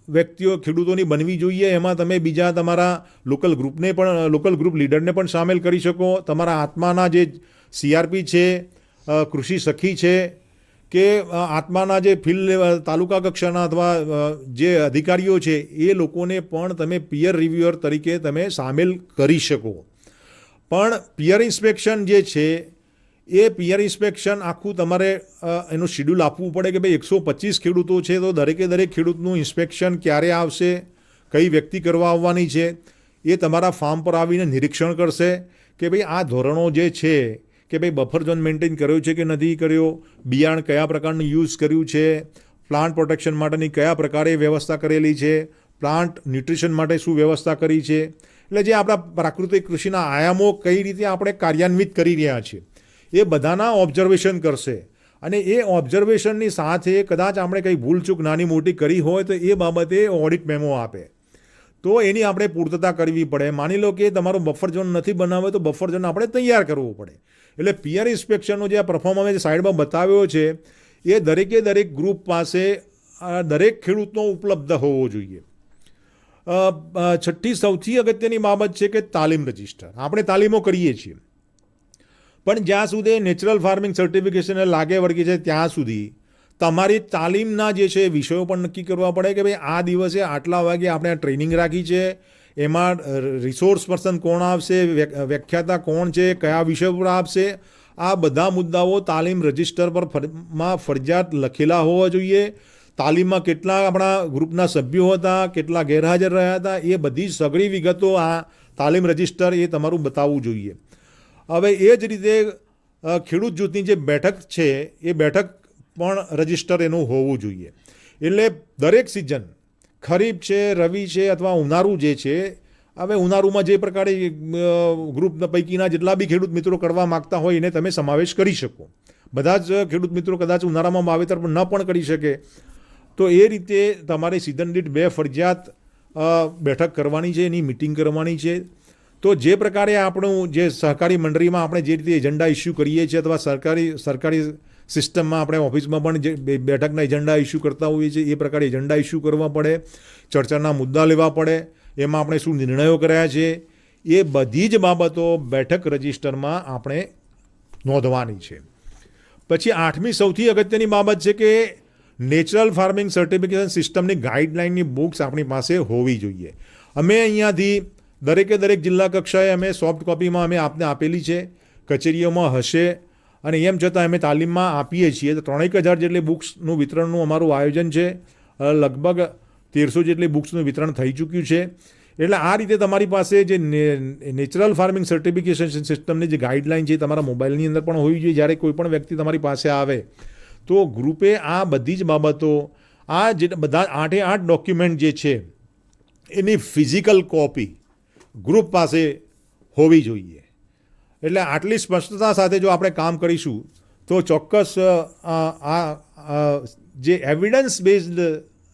વ્યક્તિઓ ખેડૂતોની બનવી જોઈએ. એમાં તમે બીજા તમારા લોકલ ગ્રુપ લીડરને પણ સામેલ કરી શકો. તમારા આત્માના જે CRP છે, કૃષિ સખી છે, કે આત્માના જે ફિલ્ડ તાલુકા કક્ષાના અથવા જે અધિકારીઓ છે એ લોકોને પણ તમે પિયર રિવ્યુઅર તરીકે તમે સામેલ કરી શકો. પણ પિયર ઇન્સ્પેક્શન જે છે એ પિયર ઇન્સ્પેક્શન આખું તમારે એનું શિડ્યુલ આપવું પડે કે ભાઈ 125 ખેડૂતો છે તો દરેક ખેડૂતનું ઇન્સ્પેક્શન ક્યારે આવશે, કઈ વ્યક્તિ કરવા આવવાની છે, એ તમારા ફાર્મ પર આવીને નિરીક્ષણ કરશે કે ભાઈ આ ધોરણો જે છે કે ભાઈ બફર ઝોન મેન્ટેન કર્યો છે કે નથી કર્યો, બિયારણ કયા પ્રકારનું યુઝ કર્યું છે, પ્લાન્ટ પ્રોટેક્શન માટેની કયા પ્રકારે વ્યવસ્થા કરેલી છે, પ્લાન્ટ ન્યુટ્રિશન માટે શું વ્યવસ્થા કરી છે. એટલે જે આપણા પ્રાકૃતિક કૃષિના આયામો કઈ રીતે આપણે કાર્યાન્વિત કરી રહ્યા છીએ એ બધાના ઓબ્ઝર્વેશન કરશે. અને એ ઓબ્ઝર્વેશનની સાથે કદાચ આપણે કંઈ ભૂલચૂક નાની મોટી કરી હોય તો એ બાબતે ઓડિટ મેમો આપે, તો એની આપણે પૂર્તતા કરવી પડે. માની લો કે તમારો બફર ઝોન નથી બનાવ્યો તો બફર ઝોન આપણે તૈયાર કરવો પડે. એટલે પિયર ઇન્સ્પેક્શનનો જે આ પરફોર્મન્સ જે સાઈડમાં બતાવ્યો છે એ દરેક ગ્રુપ પાસે દરેક ખેડૂતનો ઉપલબ્ધ હોવો જોઈએ. છઠ્ઠી સૌથી અગત્યની બાબત છે કે તાલીમ રજિસ્ટર. આપણે તાલીમો કરીએ છીએ, પણ જ્યાં સુધી નેચરલ ફાર્મિંગ સર્ટિફિકેશન લાગે વળગે છે ત્યાં સુધી તમારી તાલીમના જે છે વિષયો પણ નક્કી કરવા પડે કે ભાઈ આ દિવસે આટલા વાગે આપણે આ ટ્રેનિંગ રાખી છે, એમાં રિસોર્સ પર્સન કોણ આવશે, વ્યાખ્યાતા કોણ છે, કયા વિષય પર આપશે, આ બધા મુદ્દાઓ તાલીમ રજિસ્ટર પર માં ફરજિયાત લખેલા હોવા જોઈએ. તાલીમમાં કેટલા આપણા ગ્રુપના સભ્યો હતા, કેટલા ગેરહાજર રહ્યા હતા, એ બધી સઘળી વિગતો આ તાલીમ રજિસ્ટર એ તમારું બતાવવું જોઈએ. હવે એ જ રીતે ખેડૂત જૂથની જે બેઠક છે એ બેઠક પણ રજિસ્ટર એનું હોવું જોઈએ. એટલે દરેક સિઝન ખરીફ છે, રવિ છે અથવા ઉનાળુ જે છે, હવે ઉનાળુમાં જે પ્રકારે ગ્રુપ પૈકીના જેટલા બી ખેડૂત મિત્રો કરવા માગતા હોય એને તમે સમાવેશ કરી શકો. બધા જ ખેડૂત મિત્રો કદાચ ઉનાળામાં વાવેતર ન પણ કરી શકે, તો એ રીતે તમારે સિઝન દીઠ 2 ફરજિયાત બેઠક કરવાની છે, એની મિટિંગ કરવાની છે. તો જે પ્રકારે આપણું જે સહકારી મંડળીમાં આપણે જે રીતે એજન્ડા ઇસ્યુ કરીએ છીએ અથવા સરકારી સિસ્ટમમાં આપણે ઓફિસમાં પણ જે બેઠકના એજન્ડા ઇસ્યુ કરતા હોઈએ છીએ, એ પ્રકારે એજન્ડા ઇસ્યુ કરવા પડે, ચર્ચાના મુદ્દા લેવા પડે, એમાં આપણે શું નિર્ણયો કર્યા છે, એ બધી જ બાબતો બેઠક રજિસ્ટરમાં આપણે નોંધવાની છે. પછી 8મી સૌથી અગત્યની બાબત છે કે નેચરલ ફાર્મિંગ સર્ટિફિકેશન સિસ્ટમની ગાઈડલાઇનની બુક્સ આપણી પાસે હોવી જોઈએ. અમે અહીંયાથી દરેક જિલ્લા કક્ષાએ અમે સોફ્ટ કોપીમાં અમે આપને આપેલી છે, કચેરીઓમાં હશે, અને એમ છતાં અમે તાલીમમાં આપીએ છીએ. તો 3,000 જેટલી બુક્સનું વિતરણનું અમારું આયોજન છે. લગભગ 1300 જેટલી બુક્સનું વિતરણ થઈ ચૂક્યું છે. એટલે આ રીતે તમારી પાસે જે નેચરલ ફાર્મિંગ સર્ટિફિકેશન સિસ્ટમની જે ગાઈડલાઇન છે તમારા મોબાઈલની અંદર પણ હોવી જોઈએ. જ્યારે કોઈ પણ વ્યક્તિ તમારી પાસે આવે તો ગ્રુપે આ બધી જ બાબતો, આ જે બધા 8 ડોક્યુમેન્ટ જે છે એની ફિઝિકલ કોપી ગ્રુપ પાસે હોવી જોઈએ. એટલે આટલી સ્પષ્ટતા સાથે જો આપણે કામ કરીશું તો ચોક્કસ આ જે એવિડન્સ બેઝડ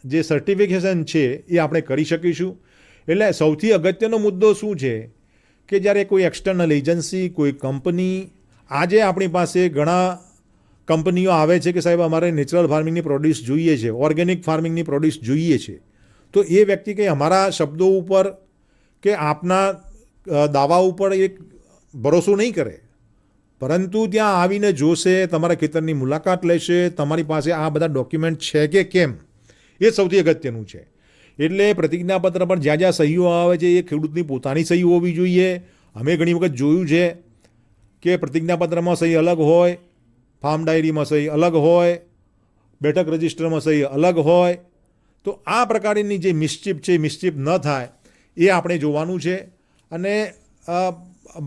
જે સર્ટિફિકેશન છે એ આપણે કરી શકીશું. એટલે સૌથી અગત્યનો મુદ્દો શું છે કે જ્યારે કોઈ એક્સટર્નલ એજન્સી, કોઈ કંપની, આજે આપણી પાસે ઘણા કંપનીઓ આવે છે કે સાહેબ અમારે નેચરલ ફાર્મિંગની પ્રોડ્યુસ જોઈએ છે, ઓર્ગેનિક ફાર્મિંગની પ્રોડ્યુસ જોઈએ છે, તો એ વ્યક્તિ કંઈ અમારા શબ્દો ઉપર કે આપના દાવા ઉપર એક ભરોસો નહીં કરે, પરંતુ ત્યાં આવીને જોશે, તમારા ખેતરની મુલાકાત લેશે, તમારી પાસે આ બધા ડોક્યુમેન્ટ છે કે કેમ, એ સૌથી અગત્યનું છે. એટલે પ્રતિજ્ઞાપત્ર પર જ્યાં સહીઓ આવે છે એ ખેડૂતની પોતાની સહી હોવી જોઈએ. અમે ઘણી વખત જોયું છે કે પ્રતિજ્ઞાપત્રમાં સહી અલગ હોય, ફાર્મ ડાયરીમાં સહી અલગ હોય, બેઠક રજિસ્ટરમાં સહી અલગ હોય. તો આ પ્રકારની જે મિસ્ચીફ ન થાય એ આપણે જોવાનું છે. અને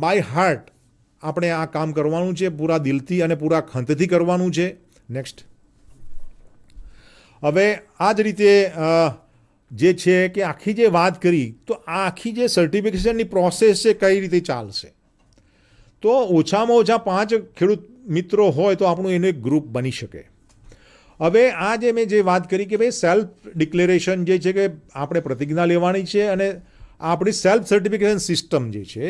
બાય હાર્ટ આપણે આ કામ કરવાનું છે, પૂરા દિલથી અને પૂરા ખંતથી કરવાનું છે. નેક્સ્ટ. હવે આ જ રીતે જે છે કે આખી જે વાત કરી, તો આ આખી જે સર્ટિફિકેશનની પ્રોસેસ છે કઈ રીતે ચાલશે, તો ઓછામાં ઓછા 5 ખેડૂત મિત્રો હોય તો આપણું એનું એક ગ્રુપ બની શકે. હવે આ જે મેં જે વાત કરી કે ભાઈ સેલ્ફ ડિક્લેરેશન જે છે કે આપણે પ્રતિજ્ઞા લેવાની છે, અને આપણી સેલ્ફ સર્ટિફિકેશન સિસ્ટમ જે છે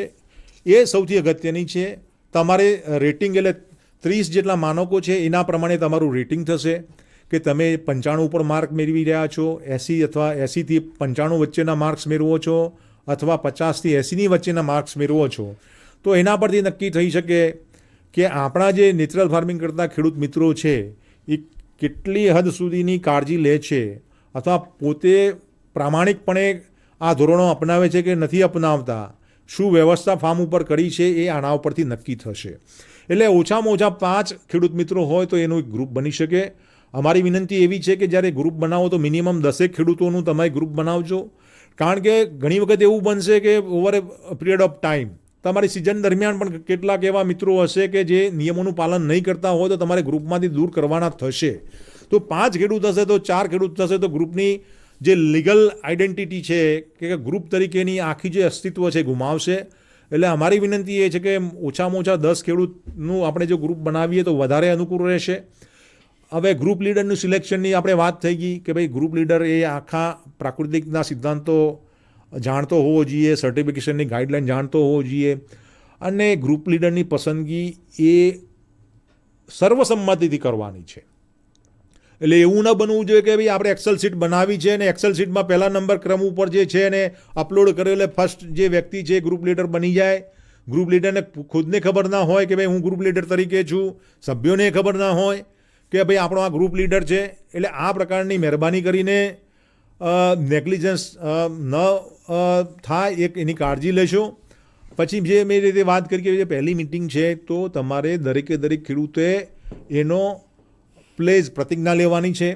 એ સૌથી અગત્યની છે. તમારે રેટિંગ એટલે 30 જેટલા માનકો છે એના પ્રમાણે તમારું રેટિંગ થશે કે તમે 95 ઉપર માર્ક મેળવી રહ્યા છો, 80 અથવા 80થી 95 વચ્ચેના માર્ક્સ મેળવો છો, અથવા 50થી 80ની વચ્ચેના માર્ક્સ મેળવો છો. તો એના પરથી નક્કી થઈ શકે કે આપણા જે નેચરલ ફાર્મિંગ કરતા ખેડૂત મિત્રો છે એ કેટલી હદ સુધીની કાળજી લે છે, અથવા પોતે પ્રામાણિકપણે આ ધોરણો અપનાવે છે કે નથી અપનાવતા, શું વ્યવસ્થા ફાર્મ ઉપર કરી છે, એ આના ઉપરથી નક્કી થશે. એટલે ઓછામાં ઓછા 5 ખેડૂત મિત્રો હોય તો એનું એક ગ્રુપ બની શકે. અમારી વિનંતી એવી છે કે જ્યારે ગ્રુપ બનાવો તો મિનિમમ 10 ખેડૂતોનું તમે ગ્રુપ બનાવજો. કારણ કે ઘણી વખત એવું બનશે કે over A period of time તમારી સિઝન દરમિયાન પણ કેટલાક એવા મિત્રો હશે કે જે નિયમોનું પાલન નહીં કરતા હોય, તો તમારે ગ્રુપમાંથી દૂર કરવાના થશે. તો 5 ખેડૂત હશે તો 4 ખેડૂત થશે તો ગ્રુપની જે લીગલ આઈડેન્ટિટી છે કે ગ્રુપ તરીકેની આખી જે અસ્તિત્વ છે ગુમાવશે. એટલે અમારી વિનંતી એ છે કે ઓછામાં ઓછા 10 ખેડૂતનું આપણે જો ગ્રુપ બનાવીએ તો વધારે અનુકૂળ રહેશે. હવે ગ્રુપ લીડરનું સિલેક્શનની આપણે વાત થઈ ગઈ કે ભાઈ ગ્રુપ લીડર એ આખા પ્રાકૃતિકના સિદ્ધાંતો જાણતો હોવો જોઈએ, સર્ટિફિકેશનની ગાઈડલાઇન જાણતો હોવો જોઈએ, અને ગ્રુપ લીડરની પસંદગી એ સર્વસંમતિથી કરવાની છે. એટલે એવું ન બનવું જોઈએ કે ભાઈ આપણે એક્સેલ શીટ બનાવી છે અને એક્સેલ શીટમાં પહેલા નંબર ક્રમ ઉપર જે છે એને અપલોડ કર્યો એટલે ફર્સ્ટ જે વ્યક્તિ છે ગ્રુપ લીડર બની જાય. ગ્રુપ લીડરને ખુદને ખબર ના હોય કે ભાઈ હું ગ્રુપ લીડર તરીકે છું, સભ્યોને ખબર ના હોય કે કે ભાઈ આપણો આ ગ્રુપ લીડર છે, એટલે આ પ્રકારની મહેરબાની કરીને નેગ્લિજન્સ ન થાય એક એની કાળજી લેશો. પછી જે મેં રીતે વાત કરી કે જે પહેલી મિટિંગ છે તો તમારે દરેકે દરેક ખેડૂતે એનો પ્લેઝ પ્રતિજ્ઞા લેવાની છે.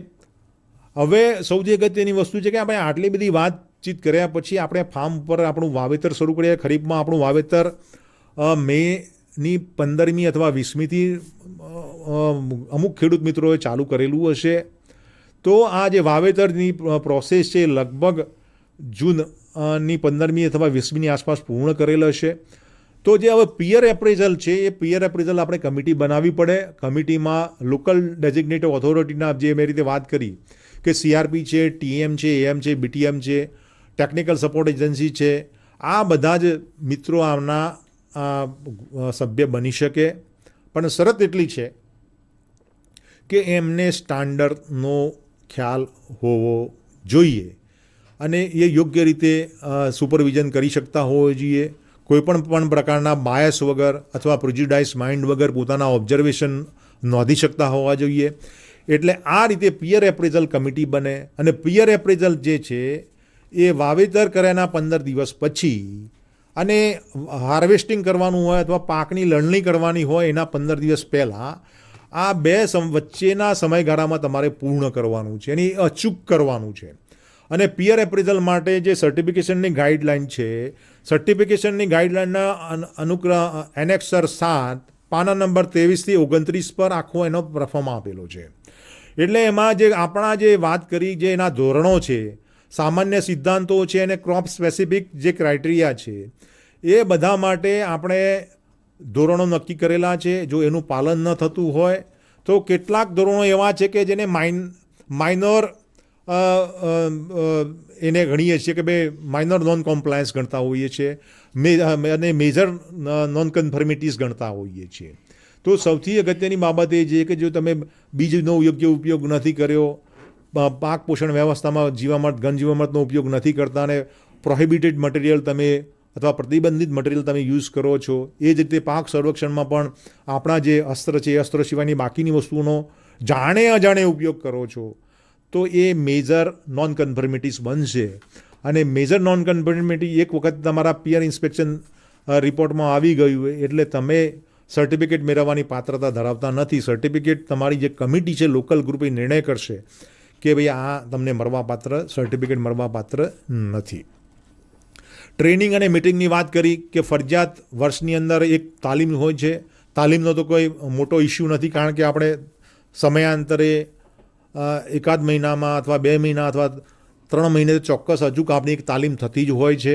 હવે સૌથી અગત્યની વસ્તુ છે કે આપણે આટલી બધી વાતચીત કર્યા પછી આપણે ફાર્મ ઉપર આપણું વાવેતર શરૂ કરીએ. ખરીફમાં આપણું વાવેતર મેની 15મી અથવા 20મીથી અમુક ખેડૂત મિત્રોએ ચાલુ કરેલું હશે. તો આ જે વાવેતરની પ્રોસેસ છે લગભગ જૂનની 15મી અથવા 20મીની આસપાસ પૂર્ણ કરેલ હશે. તો જે હવે પિયર એપ્રેઝલ છે એ પિયર એપ્રેઝલ આપણે કમિટી બનાવવી પડે. કમિટીમાં લોકલ ડેઝિગ્નેટેડ ઓથોરિટીના જે મેં રીતે વાત કરી કે CRP છે, TM છે, AM છે, BTM છે, ટેકનિકલ સપોર્ટ એજન્સી છે, આ બધા જ મિત્રો આમના સભ્ય બની શકે. પણ શરત એટલી છે કે એમને સ્ટાન્ડર્ડનો ખ્યાલ હોવો જોઈએ અને એ યોગ્ય રીતે સુપરવિઝન કરી શકતા હોવો જોઈએ. કોઈપણ પ્રકારના બાયસ વગર અથવા પ્રેજ્યુડાઇઝ માઇન્ડ વગર પોતાના ઓબ્ઝર્વેશન નોંધી શકતા હોવા જોઈએ. એટલે આ રીતે પિયર એપ્રેઝલ કમિટી બને અને પિયર એપ્રેઝલ જે છે એ વાવેતર કર્યાના 15 દિવસ પછી અને હાર્વેસ્ટિંગ કરવાનું હોય અથવા પાકની લણણી કરવાની હોય એના 15 દિવસ પહેલાં આ બે વચ્ચેના સમયગાળામાં તમારે પૂર્ણ કરવાનું છે, એની અચૂક કરવાનું છે. અને પિયર એપ્રેઝલ માટે જે સર્ટિફિકેશનની ગાઈડલાઇન છે, સર્ટિફિકેશનની ગાઈડલાઇનના એનેક્સર 7 પાના નંબર 23થી 29 પર આખો એનો પરફોર્મ આપેલો છે. એટલે એમાં જે આપણા જે વાત કરી જે એના ધોરણો છે, સામાન્ય સિદ્ધાંતો છે અને ક્રોપ સ્પેસિફિક જે ક્રાઇટેરિયા છે એ બધા માટે આપણે ધોરણો નક્કી કરેલા છે. જો એનું પાલન ન થતું હોય તો કેટલાક ધોરણો એવા છે કે જેને માઇનોર એને ગણીએ છીએ કે ભાઈ માઇનોર નોન કોમ્પ્લાયન્સ ગણતા હોઈએ છીએ અને મેજર નોન કન્ફર્મિટીઝ ગણતા હોઈએ છીએ. તો સૌથી અગત્યની બાબત એ છે કે જો તમે બીજનો યોગ્ય ઉપયોગ નથી કર્યો, પાક પોષણ વ્યવસ્થામાં ઘન જીવામૃતનો ઉપયોગ નથી કરતા અને પ્રોહિબિટેડ મટીરિયલ તમે અથવા પ્રતિબંધિત મટીરિયલ તમે યુઝ કરો છો, એ જ રીતે પાક સંરક્ષણમાં પણ આપણા જે અસ્ત્ર છે એ અસ્ત્ર સિવાયની બાકીની વસ્તુઓનો જાણે અજાણે ઉપયોગ કરો છો તો એ મેજર નોન કન્ફર્મિટીઝ બનશે. અને મેજર નોન કન્ફર્મિટી એક વખત તમારા પિયર ઇન્સ્પેક્શન રિપોર્ટમાં આવી ગયું એટલે તમે સર્ટિફિકેટ મેળવવાની પાત્રતા ધરાવતા નથી. સર્ટિફિકેટ તમારી જે કમિટી છે લોકલ ગ્રુપ એ નિર્ણય કરશે કે ભાઈ આ તમને મળવાપાત્ર સર્ટિફિકેટ મળવાપાત્ર નથી. ટ્રેનિંગ અને મિટિંગની વાત કરી કે ફરજિયાત વર્ષની અંદર એક તાલીમ હોય છે. તાલીમનો તો કોઈ મોટો ઇસ્યુ નથી કારણ કે આપણે સમયાંતરે એકાદ મહિનામાં અથવા 2 મહિના અથવા 3 મહિને ચોક્કસ અચૂક આપણી એક તાલીમ થતી જ હોય છે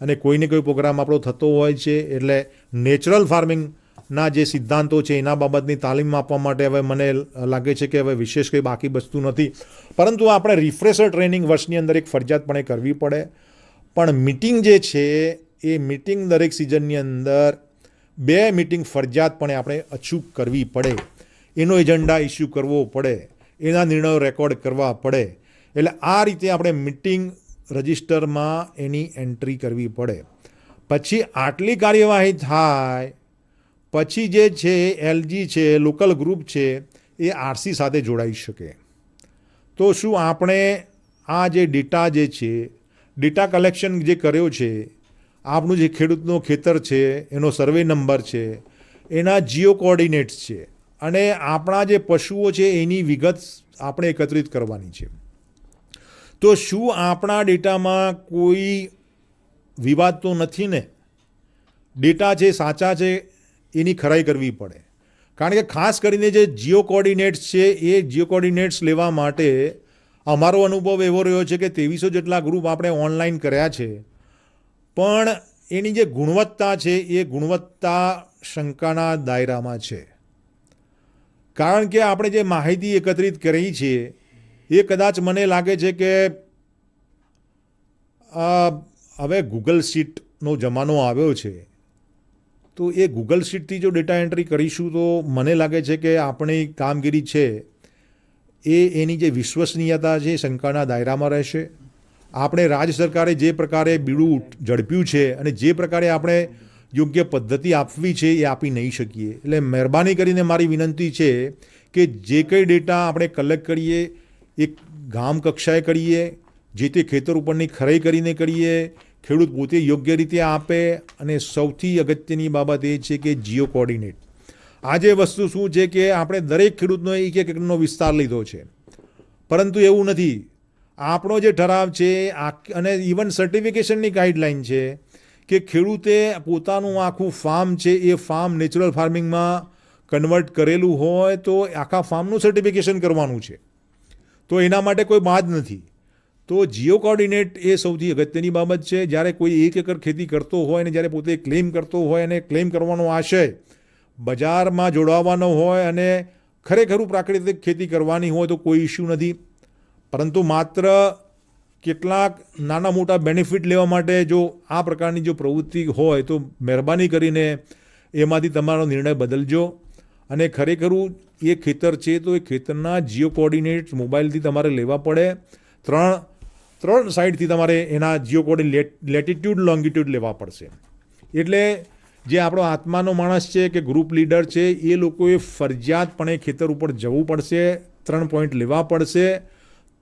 અને કોઈને કોઈ પ્રોગ્રામ આપણો થતો હોય છે. એટલે નેચરલ ફાર્મિંગના જે સિદ્ધાંતો છે એના બાબતની તાલીમ આપવા માટે હવે મને લાગે છે કે હવે વિશેષ કંઈ બાકી વસ્તુ નથી. પરંતુ આપણે રિફ્રેશર ટ્રેનિંગ વર્ષની અંદર એક ફરજિયાતપણે કરવી પડે. પણ મિટિંગ જે છે એ મિટિંગ દરેક સિઝનની અંદર 2 મિટિંગ ફરજિયાતપણે આપણે અચૂક કરવી પડે. એનો એજન્ડા ઇસ્યુ કરવો પડે, એના નિર્ણયો રેકોર્ડ કરવા પડે. એટલે આ રીતે આપણે મિટિંગ રજિસ્ટરમાં એની એન્ટ્રી કરવી પડે. પછી આટલી કાર્યવાહી થાય પછી જે છે LG છે, લોકલ ગ્રુપ છે એ RC સાથે જોડાઈ શકે. તો શું આપણે આ જે ડેટા જે છે ડેટા કલેક્શન જે કર્યો છે, આપણું જે ખેડૂતનો ખેતર છે એનો સર્વે નંબર છે, એના જીઓ કોઓર્ડિનેટ્સ છે અને આપણા જે પશુઓ છે એની વિગત આપણે એકત્રિત કરવાની છે. તો શું આપણા ડેટામાં કોઈ વિવાદ તો નથી ને? ડેટા છે સાચા છે એની ખરાઈ કરવી પડે. કારણ કે ખાસ કરીને જે જીઓ કોઓર્ડિનેટ્સ છે એ જીઓ કોઓર્ડિનેટ્સ લેવા માટે અમારો અનુભવ એવો રહ્યો છે કે 2300 જેટલા ગ્રુપ આપણે ઓનલાઈન કર્યા છે, પણ એની જે ગુણવત્તા છે એ ગુણવત્તા શંકાના દાયરામાં છે. કારણ કે આપણે જે માહિતી એકત્રિત કરી છે એ કદાચ મને લાગે છે કે હવે ગૂગલ શીટનો જમાનો આવ્યો છે, તો એ ગૂગલ શીટથી જો ડેટા એન્ટ્રી કરીશું તો મને લાગે છે કે આપણી કામગીરી છે એની જે વિશ્વસનીયતા છે શંકાના દાયરામાં રહેશે. આપણે રાજ્ય સરકારે જે પ્રકારે બીડું ઝડપ્યું છે અને જે પ્રકારે આપણે યોગ્ય પદ્ધતિ આપવી છે એ આપી નહીં શકીએ. એટલે મહેરબાની કરીને મારી વિનંતી છે કે જે કંઈ ડેટા આપણે કલેક્ટ કરીએ એ ગામ કક્ષાએ કરીએ, જે તે ખેતર ઉપરની ખરાઈ કરીને કરીએ, ખેડૂત પોતે યોગ્ય રીતે આપે, અને સૌથી અગત્યની બાબત એ છે કે જીઓ કોર્ડિનેટ. આ જે વસ્તુ શું છે કે આપણે દરેક ખેડૂતનો એક એકરનો વિસ્તાર લીધો છે, પરંતુ એવું નથી. આપણો જે ઠરાવ છે અને ઇવન સર્ટિફિકેશનની ગાઈડલાઇન છે કે ખેડૂતે પોતાનું આખું ફાર્મ છે એ ફાર્મ નેચરલ ફાર્મિંગમાં કન્વર્ટ કરેલું હોય તો આખા ફાર્મનું સર્ટિફિકેશન કરવાનું છે. તો એના માટે કોઈ બાદ નથી. તો જીઓ કોર્ડિનેટ એ સૌથી અગત્યની બાબત છે. જ્યારે કોઈ 1 એકર ખેતી કરતો હોય અને જ્યારે પોતે ક્લેમ કરતો હોય અને ક્લેમ કરવાનો આશય બજારમાં જોડાવાનો હોય અને ખરેખરું પ્રાકૃતિક ખેતી કરવાની હોય તો કોઈ ઇસ્યુ નથી. પરંતુ માત્ર કેટલાક નાના મોટા બેનિફિટ લેવા માટે જો આ પ્રકારની જો પ્રવૃત્તિ હોય તો મહેરબાની કરીને એમાંથી તમારો નિર્ણય બદલજો. અને ખરેખરું એ ખેતર છે તો એ ખેતરના જીઓ કોર્ડિનેટ મોબાઈલથી તમારે લેવા પડે. ત્રણ સાઈડથી તમારે એના જીઓ કોર્ડિનેટ લેટિટ્યૂડ લોંગિટ્યૂડ લેવા પડશે. એટલે જે આપણો આત્માનો માણસ છે કે ગ્રુપ લીડર છે એ લોકોએ ફરજિયાતપણે ખેતર ઉપર જવું પડશે, 3 પોઈન્ટ લેવા પડશે,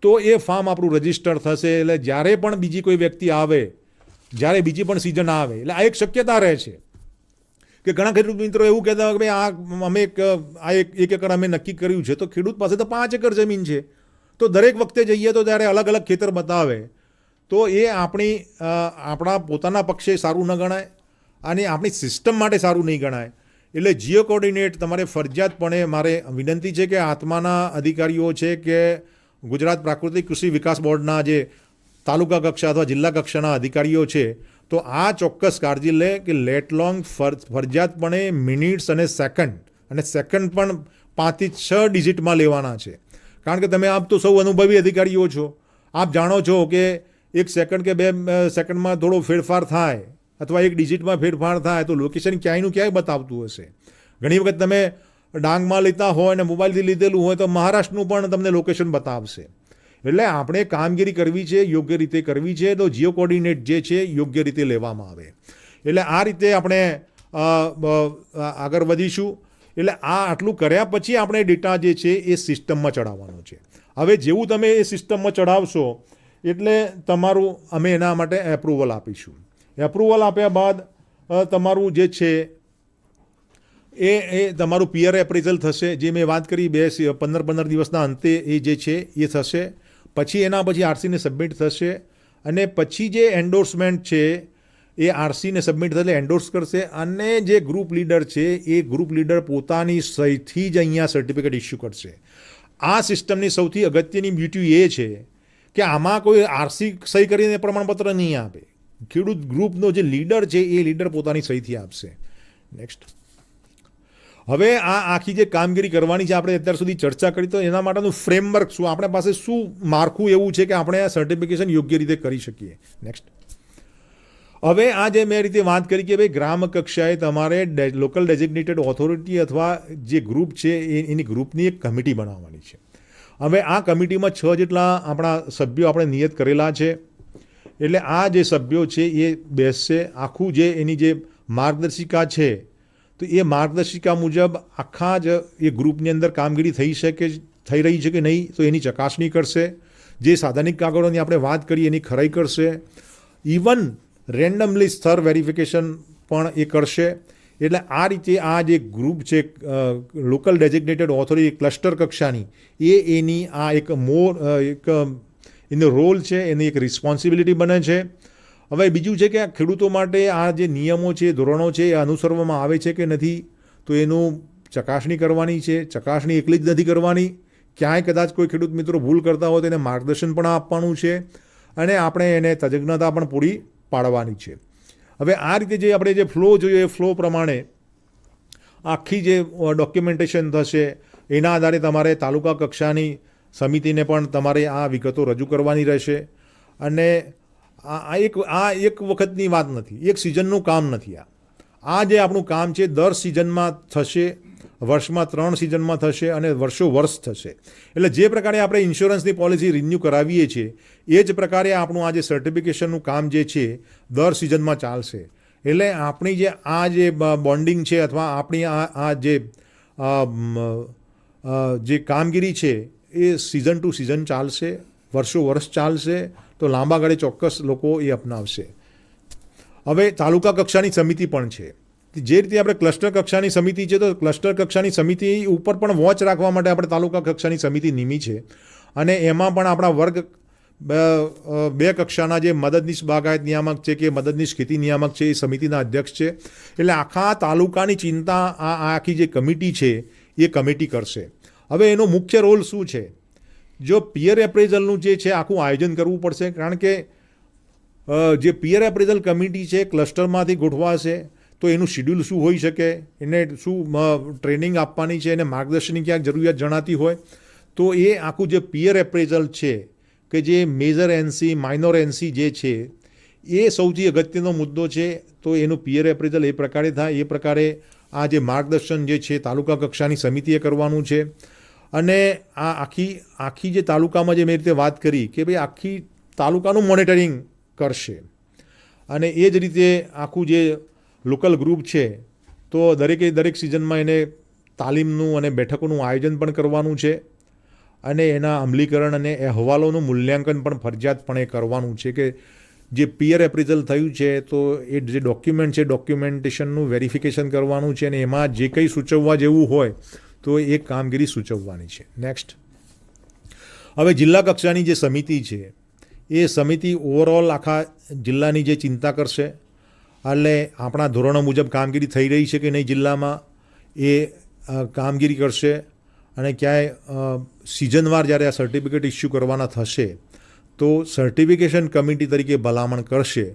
તો એ ફાર્મ આપણું રજિસ્ટર થશે. એટલે જ્યારે પણ બીજી કોઈ વ્યક્તિ આવે, જ્યારે બીજી પણ સિઝન આવે, એટલે આ એક શક્યતા રહે છે કે ઘણા ખેડૂત મિત્રો એવું કહેતા હોય કે ભાઈ અમે એક એકર અમે નક્કી કર્યું છે, તો ખેડૂત પાસે તો 5 એકર જમીન છે, તો દરેક વખતે જઈએ તો ત્યારે અલગ અલગ ખેતર બતાવે, તો એ આપણા પોતાના પક્ષે સારું ન ગણાય અને આપણી સિસ્ટમ માટે સારું નહીં ગણાય. એટલે જીઓ કોર્ડિનેટ તમારે ફરજિયાતપણે, મારે વિનંતી છે કે આત્માના અધિકારીઓ છે કે ગુજરાત પ્રાકૃતિક કૃષિ વિકાસ બોર્ડના જે તાલુકા કક્ષા અથવા જિલ્લા કક્ષાના અધિકારીઓ છે, તો આ ચોક્કસ કાળજી લે કે લેટ લોંગ ફરજિયાતપણે મિનિટ્સ અને સેકન્ડ પણ 5 થી 6 ડિજિટમાં લેવાના છે. કારણ કે તમે આપ તો સૌ અનુભવી અધિકારીઓ છો, આપ જાણો છો કે 1 સેકન્ડ કે 2 સેકન્ડમાં થોડો ફેરફાર થાય અથવા 1 ડિજિટમાં ફેરફાર થાય તો લોકેશન ક્યાંયનું ક્યાંય બતાવતું હશે. ઘણી વખત તમે ડાંગમાં લેતા હોય અને મોબાઈલથી લીધેલું હોય તો મહારાષ્ટ્રનું પણ તમને લોકેશન બતાવશે. એટલે આપણે કામગીરી કરવી છે, યોગ્ય રીતે કરવી છે, તો જીઓ કોર્ડિનેટ જે છે યોગ્ય રીતે લેવામાં આવે. એટલે આ રીતે આપણે આગળ વધીશું. એટલે આટલું કર્યા પછી આપણે ડેટા જે છે એ સિસ્ટમમાં ચડાવવાનો છે. હવે જેવું તમે એ સિસ્ટમમાં ચડાવશો એટલે તમારું અમે એના માટે એપ્રુવલ આપીશું. એપ્રુવલ આપ્યા બાદ તમારું જે છે એ તમારું પીઆર એપ્રેઝલ થશે, જે મેં વાત કરી 15 દિવસના અંતે એ જે છે એ થશે. પછી એના પછી આરસીને સબમિટ થશે અને પછી જે એન્ડોર્સમેન્ટ છે એ આરસીને સબમિટ થશે, એન્ડોર્સ કરશે અને જે ગ્રુપ લીડર છે એ ગ્રુપ લીડર પોતાની સહીથી જ અહીંયા સર્ટિફિકેટ ઇસ્યુ કરશે. આ સિસ્ટમની સૌથી અગત્યની બ્યુટી એ છે કે આમાં કોઈ આરસી સહી કરીને પ્રમાણપત્ર નહીં આપે. ખેડૂત ગ્રુપનો જે લીડર છે એ લીડર પોતાની સહીથી આપશે. નેક્સ્ટ. હવે આ આખી જે કામગીરી કરવાની છે, આપણે અત્યાર સુધી ચર્ચા કરી, તો એના માટેનું ફ્રેમવર્ક શું, આપણા પાસે શું માળખું એવું છે કે આપણે આ સર્ટિફિકેશન યોગ્ય રીતે કરી શકીએ. નેક્સ્ટ. હવે આ જે મેં રીતે વાત કરી કે ભાઈ ગ્રામ કક્ષાએ તમારે લોકલ ડેઝિગ્નેટેડ ઓથોરિટી અથવા જે ગ્રુપ છે એની ગ્રુપની એક કમિટી બનાવવાની છે. હવે આ કમિટીમાં 6 જેટલા આપણા સભ્યો આપણે નિયત કરેલા છે. એટલે આ જે સભ્યો છે એ બેસશે, આખું જે એની જે માર્ગદર્શિકા છે તો એ માર્ગદર્શિકા મુજબ આખા જ એ ગ્રુપની અંદર કામગીરી થઈ રહી છે કે નહીં તો એની ચકાસણી કરશે. જે સાધનિક કાગળોની આપણે વાત કરી એની ખરાઈ કરશે. ઇવન રેન્ડમલી સ્તર વેરિફિકેશન પણ એ કરશે. એટલે આ રીતે આ જે ગ્રુપ છે લોકલ ડેઝિગ્નેટેડ ઓથોરિટી ક્લસ્ટર કક્ષાની એની આ એક એનો રોલ છે, એની એક રિસ્પોન્સિબિલિટી બને છે. હવે બીજું છે કે આ ખેડૂતો માટે આ જે નિયમો છે, ધોરણો છે એ અનુસરવામાં આવે છે કે નથી તો એનું ચકાસણી કરવાની છે. ચકાસણી એકલી જ નથી કરવાની, ક્યાંય કદાચ કોઈ ખેડૂત મિત્રો ભૂલ કરતા હોય તો એને માર્ગદર્શન પણ આપવાનું છે અને આપણે એને તજજ્ઞતા પણ પૂરી પાડવાની છે. હવે આ રીતે જે આપણે જે ફ્લો જોઈએ એ ફ્લો પ્રમાણે આખી જે ડોક્યુમેન્ટેશન થશે એના આધારે તમારે તાલુકા કક્ષાની સમિતિને પણ તમારે આ વિગતો રજૂ કરવાની રહેશે. અને આ એક વખતની વાત નથી, એક સિઝનનું કામ નથી. આ જે આપણું કામ છે દર સિઝનમાં થશે, વર્ષમાં 3 સિઝનમાં થશે અને વર્ષ થશે. એટલે જે પ્રકારે આપણે ઇન્સ્યોરન્સની પોલિસી રિન્યૂ કરાવીએ છીએ એ જ પ્રકારે આપણું આ જે સર્ટિફિકેશનનું કામ જે છે દર સિઝનમાં ચાલશે. એટલે આપણી જે આ જે બોન્ડિંગ છે અથવા આપણી આ જે જે કામગીરી છે એ સિઝન ટુ સિઝન ચાલશે, વર્ષો વર્ષ ચાલશે, તો લાંબા ગાળે ચોક્કસ લોકો એ અપનાવશે. હવે તાલુકા કક્ષાની સમિતિ પણ છે. જે રીતે આપણે ક્લસ્ટર કક્ષાની સમિતિ છે, તો ક્લસ્ટર કક્ષાની સમિતિ ઉપર પણ વોચ રાખવા માટે આપણે તાલુકા કક્ષાની સમિતિ નિમી છે. અને એમાં પણ આપણા વર્ગ 2 કક્ષાના જે મદદનીશ બાગાયત નિયામક છે કે મદદનીશ ખેતી નિયામક છે, એ સમિતિના અધ્યક્ષ છે. એટલે આખા તાલુકાની ચિંતા આખી જે કમિટી છે એ કમિટી કરશે. હવે એનો મુખ્ય રોલ શું છે? જો પિયર એપ્રેઝલનું જે છે આખું આયોજન કરવું પડશે, કારણ કે જે પિયર એપ્રેઝલ કમિટી છે ક્લસ્ટરમાંથી ગોઠવાશે, તો એનું શિડ્યુલ શું હોઈ શકે, એને શું ટ્રેનિંગ આપવાની છે, એને માર્ગદર્શનની ક્યાંક જરૂરિયાત જણાતી હોય, તો એ આખું જે પિયર એપ્રેઝલ છે કે જે મેજર એનસી માઇનોર એનસી જે છે એ સૌથી અગત્યનો મુદ્દો છે. તો એનું પિયર એપ્રેઝલ એ પ્રકારે થાય, એ પ્રકારે આ જે માર્ગદર્શન જે છે તાલુકા કક્ષાની સમિતિએ કરવાનું છે. અને આ આખી જે તાલુકામાં જે મેં રીતે વાત કરી કે ભાઈ આખી તાલુકાનું મોનિટરિંગ કરશે. અને એ જ રીતે આખું જે લોકલ ગ્રુપ છે, તો દરેક સિઝનમાં એને તાલીમનું અને બેઠકોનું આયોજન પણ કરવાનું છે. અને એના અમલીકરણ અને અહેવાલોનું મૂલ્યાંકન પણ ફરજિયાતપણે કરવાનું છે કે જે પિયર એપ્રેઝલ થયું છે તો એ જે ડોક્યુમેન્ટ છે ડોક્યુમેન્ટેશનનું વેરિફિકેશન કરવાનું છે, અને એમાં જે કંઈ સૂચવવા જેવું હોય તો એ કામગીરી સૂચવવાની છે. નેક્સ્ટ, હવે જિલ્લા કક્ષાની જે સમિતિ છે એ સમિતિ ઓવરઓલ આખા જિલ્લાની જે ચિંતા કરશે. એટલે આપણા ધોરણો મુજબ કામગીરી થઈ રહી છે કે નહીં જિલ્લામાં એ કામગીરી કરશે. અને ક્યાંય સિઝનવાર જ્યારે આ સર્ટિફિકેટ ઇસ્યુ કરવાના થશે તો સર્ટિફિકેશન કમિટી તરીકે ભલામણ કરશે.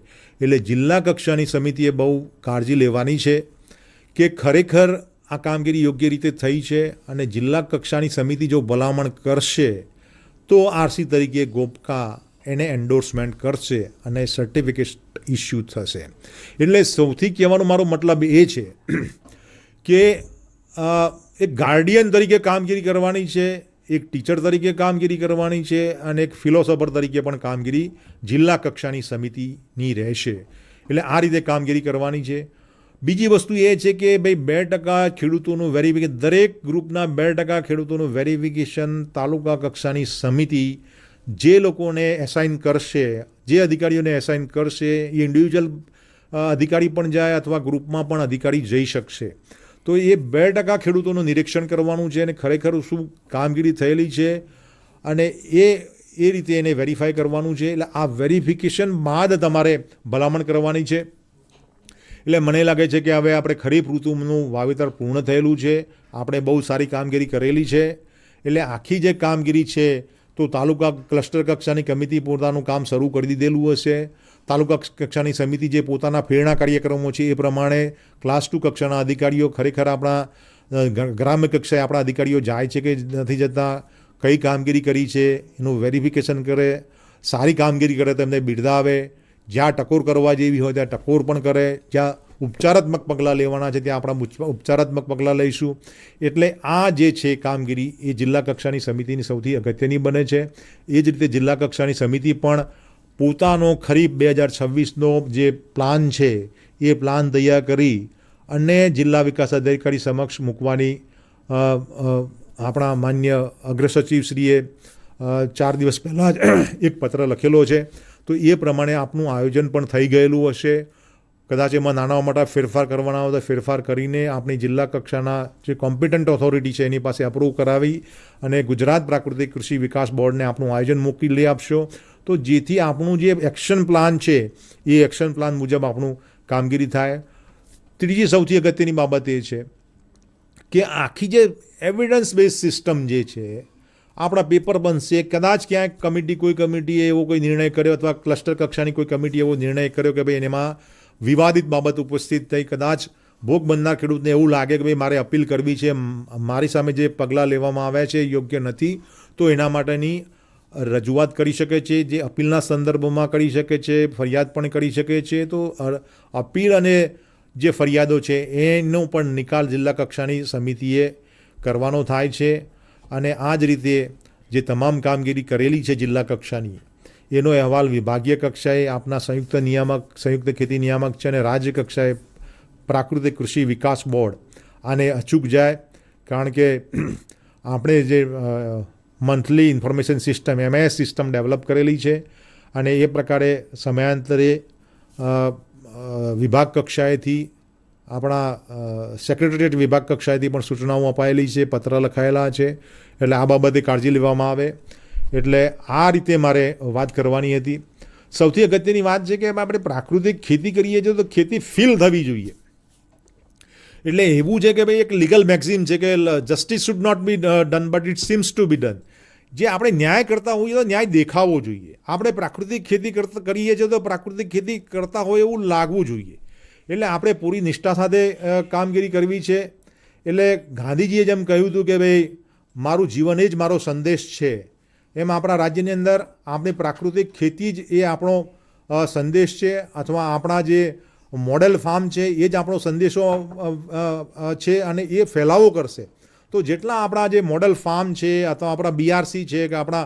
એટલે જિલ્લા કક્ષાની સમિતિએ બહુ કાળજી લેવાની છે કે ખરેખર આ કામગીરી યોગ્ય રીતે થઈ છે. અને જિલ્લા કક્ષાની સમિતિ જો ભલામણ કરશે તો આરસી તરીકે ગોપકા એને એન્ડોર્સમેન્ટ કરશે અને સર્ટિફિકેટ ઇસ્યુ થશે. એટલે સૌથી કહેવાનો મારો મતલબ એ છે કે એક ગાર્ડિયન તરીકે કામગીરી કરવાની છે, એક ટીચર તરીકે કામગીરી કરવાની છે, અને એક ફિલોસોફર તરીકે પણ કામગીરી જિલ્લા કક્ષાની સમિતિની રહેશે. એટલે આ રીતે કામગીરી કરવાની છે. બીજી વસ્તુ એ છે કે ભાઈ 2% ખેડૂતોનું વેરિફિકેશન, દરેક ગ્રુપના 2% ખેડૂતોનું વેરિફિકેશન તાલુકા કક્ષાની સમિતિ જે લોકોને એસાઇન કરશે, જે અધિકારીઓને એસાઇન કરશે, એ ઇન્ડિવિજ્યુઅલ અધિકારી પણ જાય અથવા ગ્રુપમાં પણ અધિકારી જઈ શકશે. તો એ 2% ખેડૂતોનું નિરીક્ષણ કરવાનું છે અને ખરેખર શું કામગીરી થયેલી છે અને એ રીતે એને વેરીફાઈ કરવાનું છે. એટલે આ વેરિફિકેશન બાદ તમારે ભલામણ કરવાની છે. એટલે મને લાગે છે કે હવે આપણે ખરીફ ઋતુનું વાવેતર પૂર્ણ થયેલું છે, આપણે બહુ સારી કામગીરી કરેલી છે. એટલે આખી જે કામગીરી છે તો તાલુકા ક્લસ્ટર કક્ષાની કમિટી પોતાનું કામ શરૂ કરી દીધેલું હશે. તાલુકા કક્ષાની સમિતિ જે પોતાના પ્રેરણા કાર્યક્રમો છે એ પ્રમાણે ક્લાસ 2 કક્ષાના અધિકારીઓ ખરેખર આપણા ગ્રામ્ય કક્ષાએ આપણા અધિકારીઓ જાય છે કે નથી જતા, કઈ કામગીરી કરી છે એનું વેરિફિકેશન કરે, સારી કામગીરી કરે તો એમને બિરદાવે, જ્યાં ટકોર કરવા જેવી હોય ત્યાં ટકોર પણ કરે, જ્યાં ઉપચારાત્મક પગલાં લેવાના છે ત્યાં આપણા ઉપચારાત્મક પગલાં લઈશું. એટલે આ જે છે કામગીરી એ જિલ્લા કક્ષાની સમિતિની સૌથી અગત્યની બને છે. એ જ રીતે જિલ્લા કક્ષાની સમિતિ પણ પોતાનો ખરીફ 2026નો જે પ્લાન છે એ પ્લાન તૈયાર કરી અને જિલ્લા વિકાસ અધિકારી સમક્ષ મૂકવાની આપણા માન્ય અગ્રસચિવશ્રીએ 4 દિવસ પહેલાં જ એક પત્ર લખેલો છે. તો એ પ્રમાણે આપનું આયોજન પણ થઈ ગયેલું હશે. કદાચ એમાં નાના મોટા ફેરફાર કરવાના હોય તો ફેરફાર કરીને આપણી જિલ્લા કક્ષાના જે કોમ્પિટન્ટ ઓથોરિટી છે એની પાસે અપ્રૂવ કરાવી અને ગુજરાત પ્રાકૃતિક કૃષિ વિકાસ બોર્ડને આપણું આયોજન મોકલી આપશો. તો જેથી આપણું જે એક્શન પ્લાન છે એ એક્શન પ્લાન મુજબ આપણું કામગીરી થાય. ત્રીજી સૌથી અગત્યની બાબત એ છે કે આખી જે એવિડન્સ બેઝ સિસ્ટમ જે છે આપણા પેપર બનશે. કદાચ ક્યાંક કોઈ કમિટીએ એવો કોઈ નિર્ણય કર્યો અથવા ક્લસ્ટર કક્ષાની કોઈ કમિટી એવો નિર્ણય કર્યો કે ભાઈ એમાં વિવાદિત બાબત ઉપસ્થિત થઈ, કદાચ ભોગ બનનાર ખેડૂતને એવું લાગે કે ભાઈ મારે અપીલ કરવી છે, મારી સામે જે પગલાં લેવામાં આવ્યા છે યોગ્ય નથી, તો એના માટેની રજૂઆત કરી શકે છે, જે અપીલના સંદર્ભમાં કરી શકે છે, ફરિયાદ પણ કરી શકે છે. તો અપીલ અને જે ફરિયાદો છે એનો પણ નિકાલ જિલ્લા કક્ષાની સમિતિએ કરવાનો થાય છે. અને આ જ રીતે જે તમામ કામગીરી કરેલી છે જિલ્લા કક્ષાની એનો અહેવાલ વિભાગીય કક્ષાએ આપના સંયુક્ત ખેતી નિયામક છે અને રાજ્ય કક્ષાએ પ્રાકૃતિક કૃષિ વિકાસ બોર્ડ આને અચૂક જાય. કારણ કે આપણે જે monthly information system MS system develop કરેલી છે અને એ પ્રકારે સમયાંતરે વિભાગ કક્ષાએથી આપણા સેક્રેટરીએટ વિભાગ કક્ષાએથી પણ સૂચનાઓ અપાયેલી છે, પત્ર લખાયેલા છે, એટલે આ બાબતે કાળજી લેવામાં આવે. એટલે આ રીતે મારે વાત કરવાની હતી. સૌથી અગત્યની વાત છે કે આપણે પ્રાકૃતિક ખેતી કરીએ છીએ તો ખેતી ફીલ થવી જોઈએ. એટલે એવું છે કે ભાઈ એક લીગલ મેક્ઝિમ છે કે justice should not be done but it seems to be done. જે આપણે ન્યાય કરતા હોઈએ તો ન્યાય દેખાવો જોઈએ. આપણે પ્રાકૃતિક ખેતી કરીએ છીએ તો પ્રાકૃતિક ખેતી કરતા હોય એવું લાગવું જોઈએ. એટલે આપણે પૂરી નિષ્ઠા સાથે કામગીરી કરવી છે. એટલે ગાંધીજીએ જેમ કહ્યું હતું કે ભાઈ મારું જીવન એ જ મારો સંદેશ છે, એમ આપણા રાજ્યની અંદર આપણી પ્રાકૃતિક ખેતી જ એ આપણો સંદેશ છે, અથવા આપણા જે મોડેલ ફાર્મ છે એ જ આપણો સંદેશો છે અને એ ફેલાવો કરશે. તો જેટલા આપણા જે મોડેલ ફાર્મ છે અથવા આપણા BRC છે કે આપણા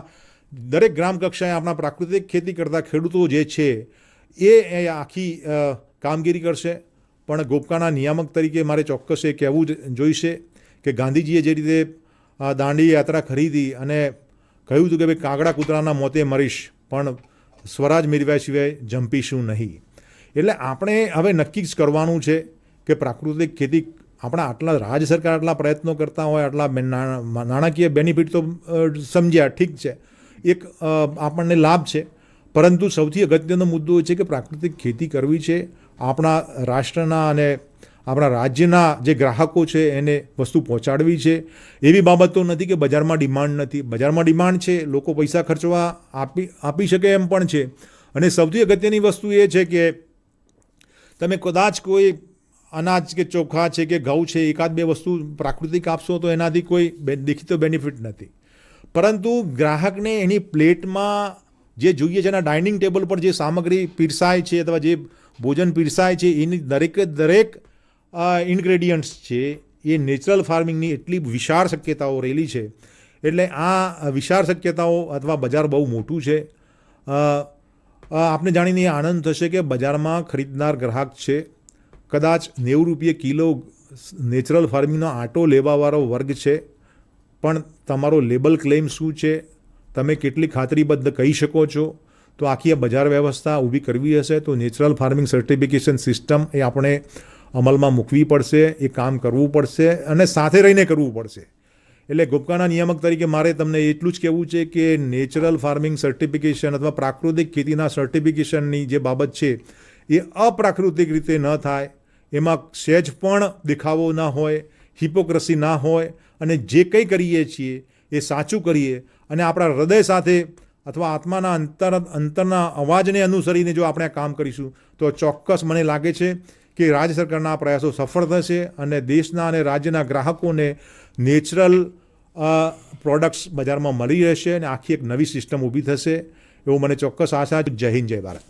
દરેક ગ્રામ કક્ષાએ આપણા પ્રાકૃતિક ખેતી કરતા ખેડૂતો જે છે એ આખી કામગીરી કરશે. પણ ગોપકાના નિયામક તરીકે મારે ચોક્કસ એ કહેવું જોઈશે કે ગાંધીજીએ જે રીતે દાંડી યાત્રા ખરીદી અને કહ્યું હતું કે ભાઈ કાગડા કૂતરાના મોતે મરીશ પણ સ્વરાજ મેળવ્યા સિવાય જંપીશું નહીં. એટલે આપણે હવે નક્કી જ કરવાનું છે કે પ્રાકૃતિક ખેતી આપણા આટલા રાજ્ય સરકાર આટલા પ્રયત્નો કરતા હોય, આટલા નાણાકીય બેનિફિટ તો સમજ્યા, ઠીક છે, એક આપણને લાભ છે, પરંતુ સૌથી અગત્યનો મુદ્દો એ છે કે પ્રાકૃતિક ખેતી કરવી છે. આપણા રાષ્ટ્રના અને આપણા રાજ્યના જે ગ્રાહકો છે એને વસ્તુ પહોંચાડવી છે. એવી બાબત તો નથી કે બજારમાં ડિમાન્ડ નથી. બજારમાં ડિમાન્ડ છે, લોકો પૈસા ખર્ચવા આપી શકે એમ પણ છે. અને સૌથી અગત્યની વસ્તુ એ છે કે તમે કદાચ કોઈ અનાજ કે ચોખા છે કે ઘઉં છે એકાદ બે વસ્તુ પ્રાકૃતિક આપશો તો એનાથી કોઈ દેખીતો બેનિફિટ નથી. પરંતુ ગ્રાહકને એની પ્લેટમાં જે જોઈએ છે એના ડાઇનિંગ ટેબલ પર જે સામગ્રી પીરસાય છે અથવા જે ભોજન પીરસાય છે એની દરેક ઇન્ગ્રેડિયન્ટ્સ છે એ નેચરલ ફાર્મિંગની એટલી વિશાળ શક્યતાઓ રહેલી છે. એટલે આ વિશાળ શક્યતાઓ અથવા બજાર બહુ મોટું છે. આપને જાણીને આનંદ થશે કે બજારમાં ખરીદનાર ગ્રાહક છે કદાચ 90 રૂપિયે કિલો નેચરલ ફાર્મિંગનો આટો લેવાવાળો વર્ગ છે. પણ તમારો લેબલ ક્લેમ શું છે, તમે કેટલી ખાતરીબદ્ધ કહી શકો છો, તો આખી આ બજાર વ્યવસ્થા ઊભી કરવી હશે તો નેચરલ ફાર્મિંગ સર્ટિફિકેશન સિસ્ટમ એ આપણે અમલમાં મૂકવી પડશે, એ કામ કરવું પડશે અને સાથે રહીને કરવું પડશે. એટલે ગોપકાના નિયામક તરીકે મારે તમને એટલું જ કહેવું છે કે નેચરલ ફાર્મિંગ સર્ટિફિકેશન અથવા પ્રાકૃતિક ખેતીના સર્ટિફિકેશનની જે બાબત છે એ અપ્રાકૃતિક રીતે ન થાય, એમાં સહેજ પણ દેખાવો ના હોય, હિપોક્રસી ના હોય, અને જે કંઈ કરીએ છીએ એ સાચું કરીએ અને આપણા હૃદય સાથે અથવા આત્માના અંતરના અવાજને અનુસરીને જો આપણે કામ કરીશું તો ચોક્કસ મને લાગે છે કે રાજ્ય સરકારના પ્રયાસો સફળ થશે અને દેશના અને રાજ્યના ગ્રાહકોને નેચરલ પ્રોડક્ટ્સ બજારમાં મળી રહેશે અને આખી એક નવી સિસ્ટમ ઊભી થશે. એવું મને ચોક્કસ આશા છે. જય હિન્દ, જય ભારત.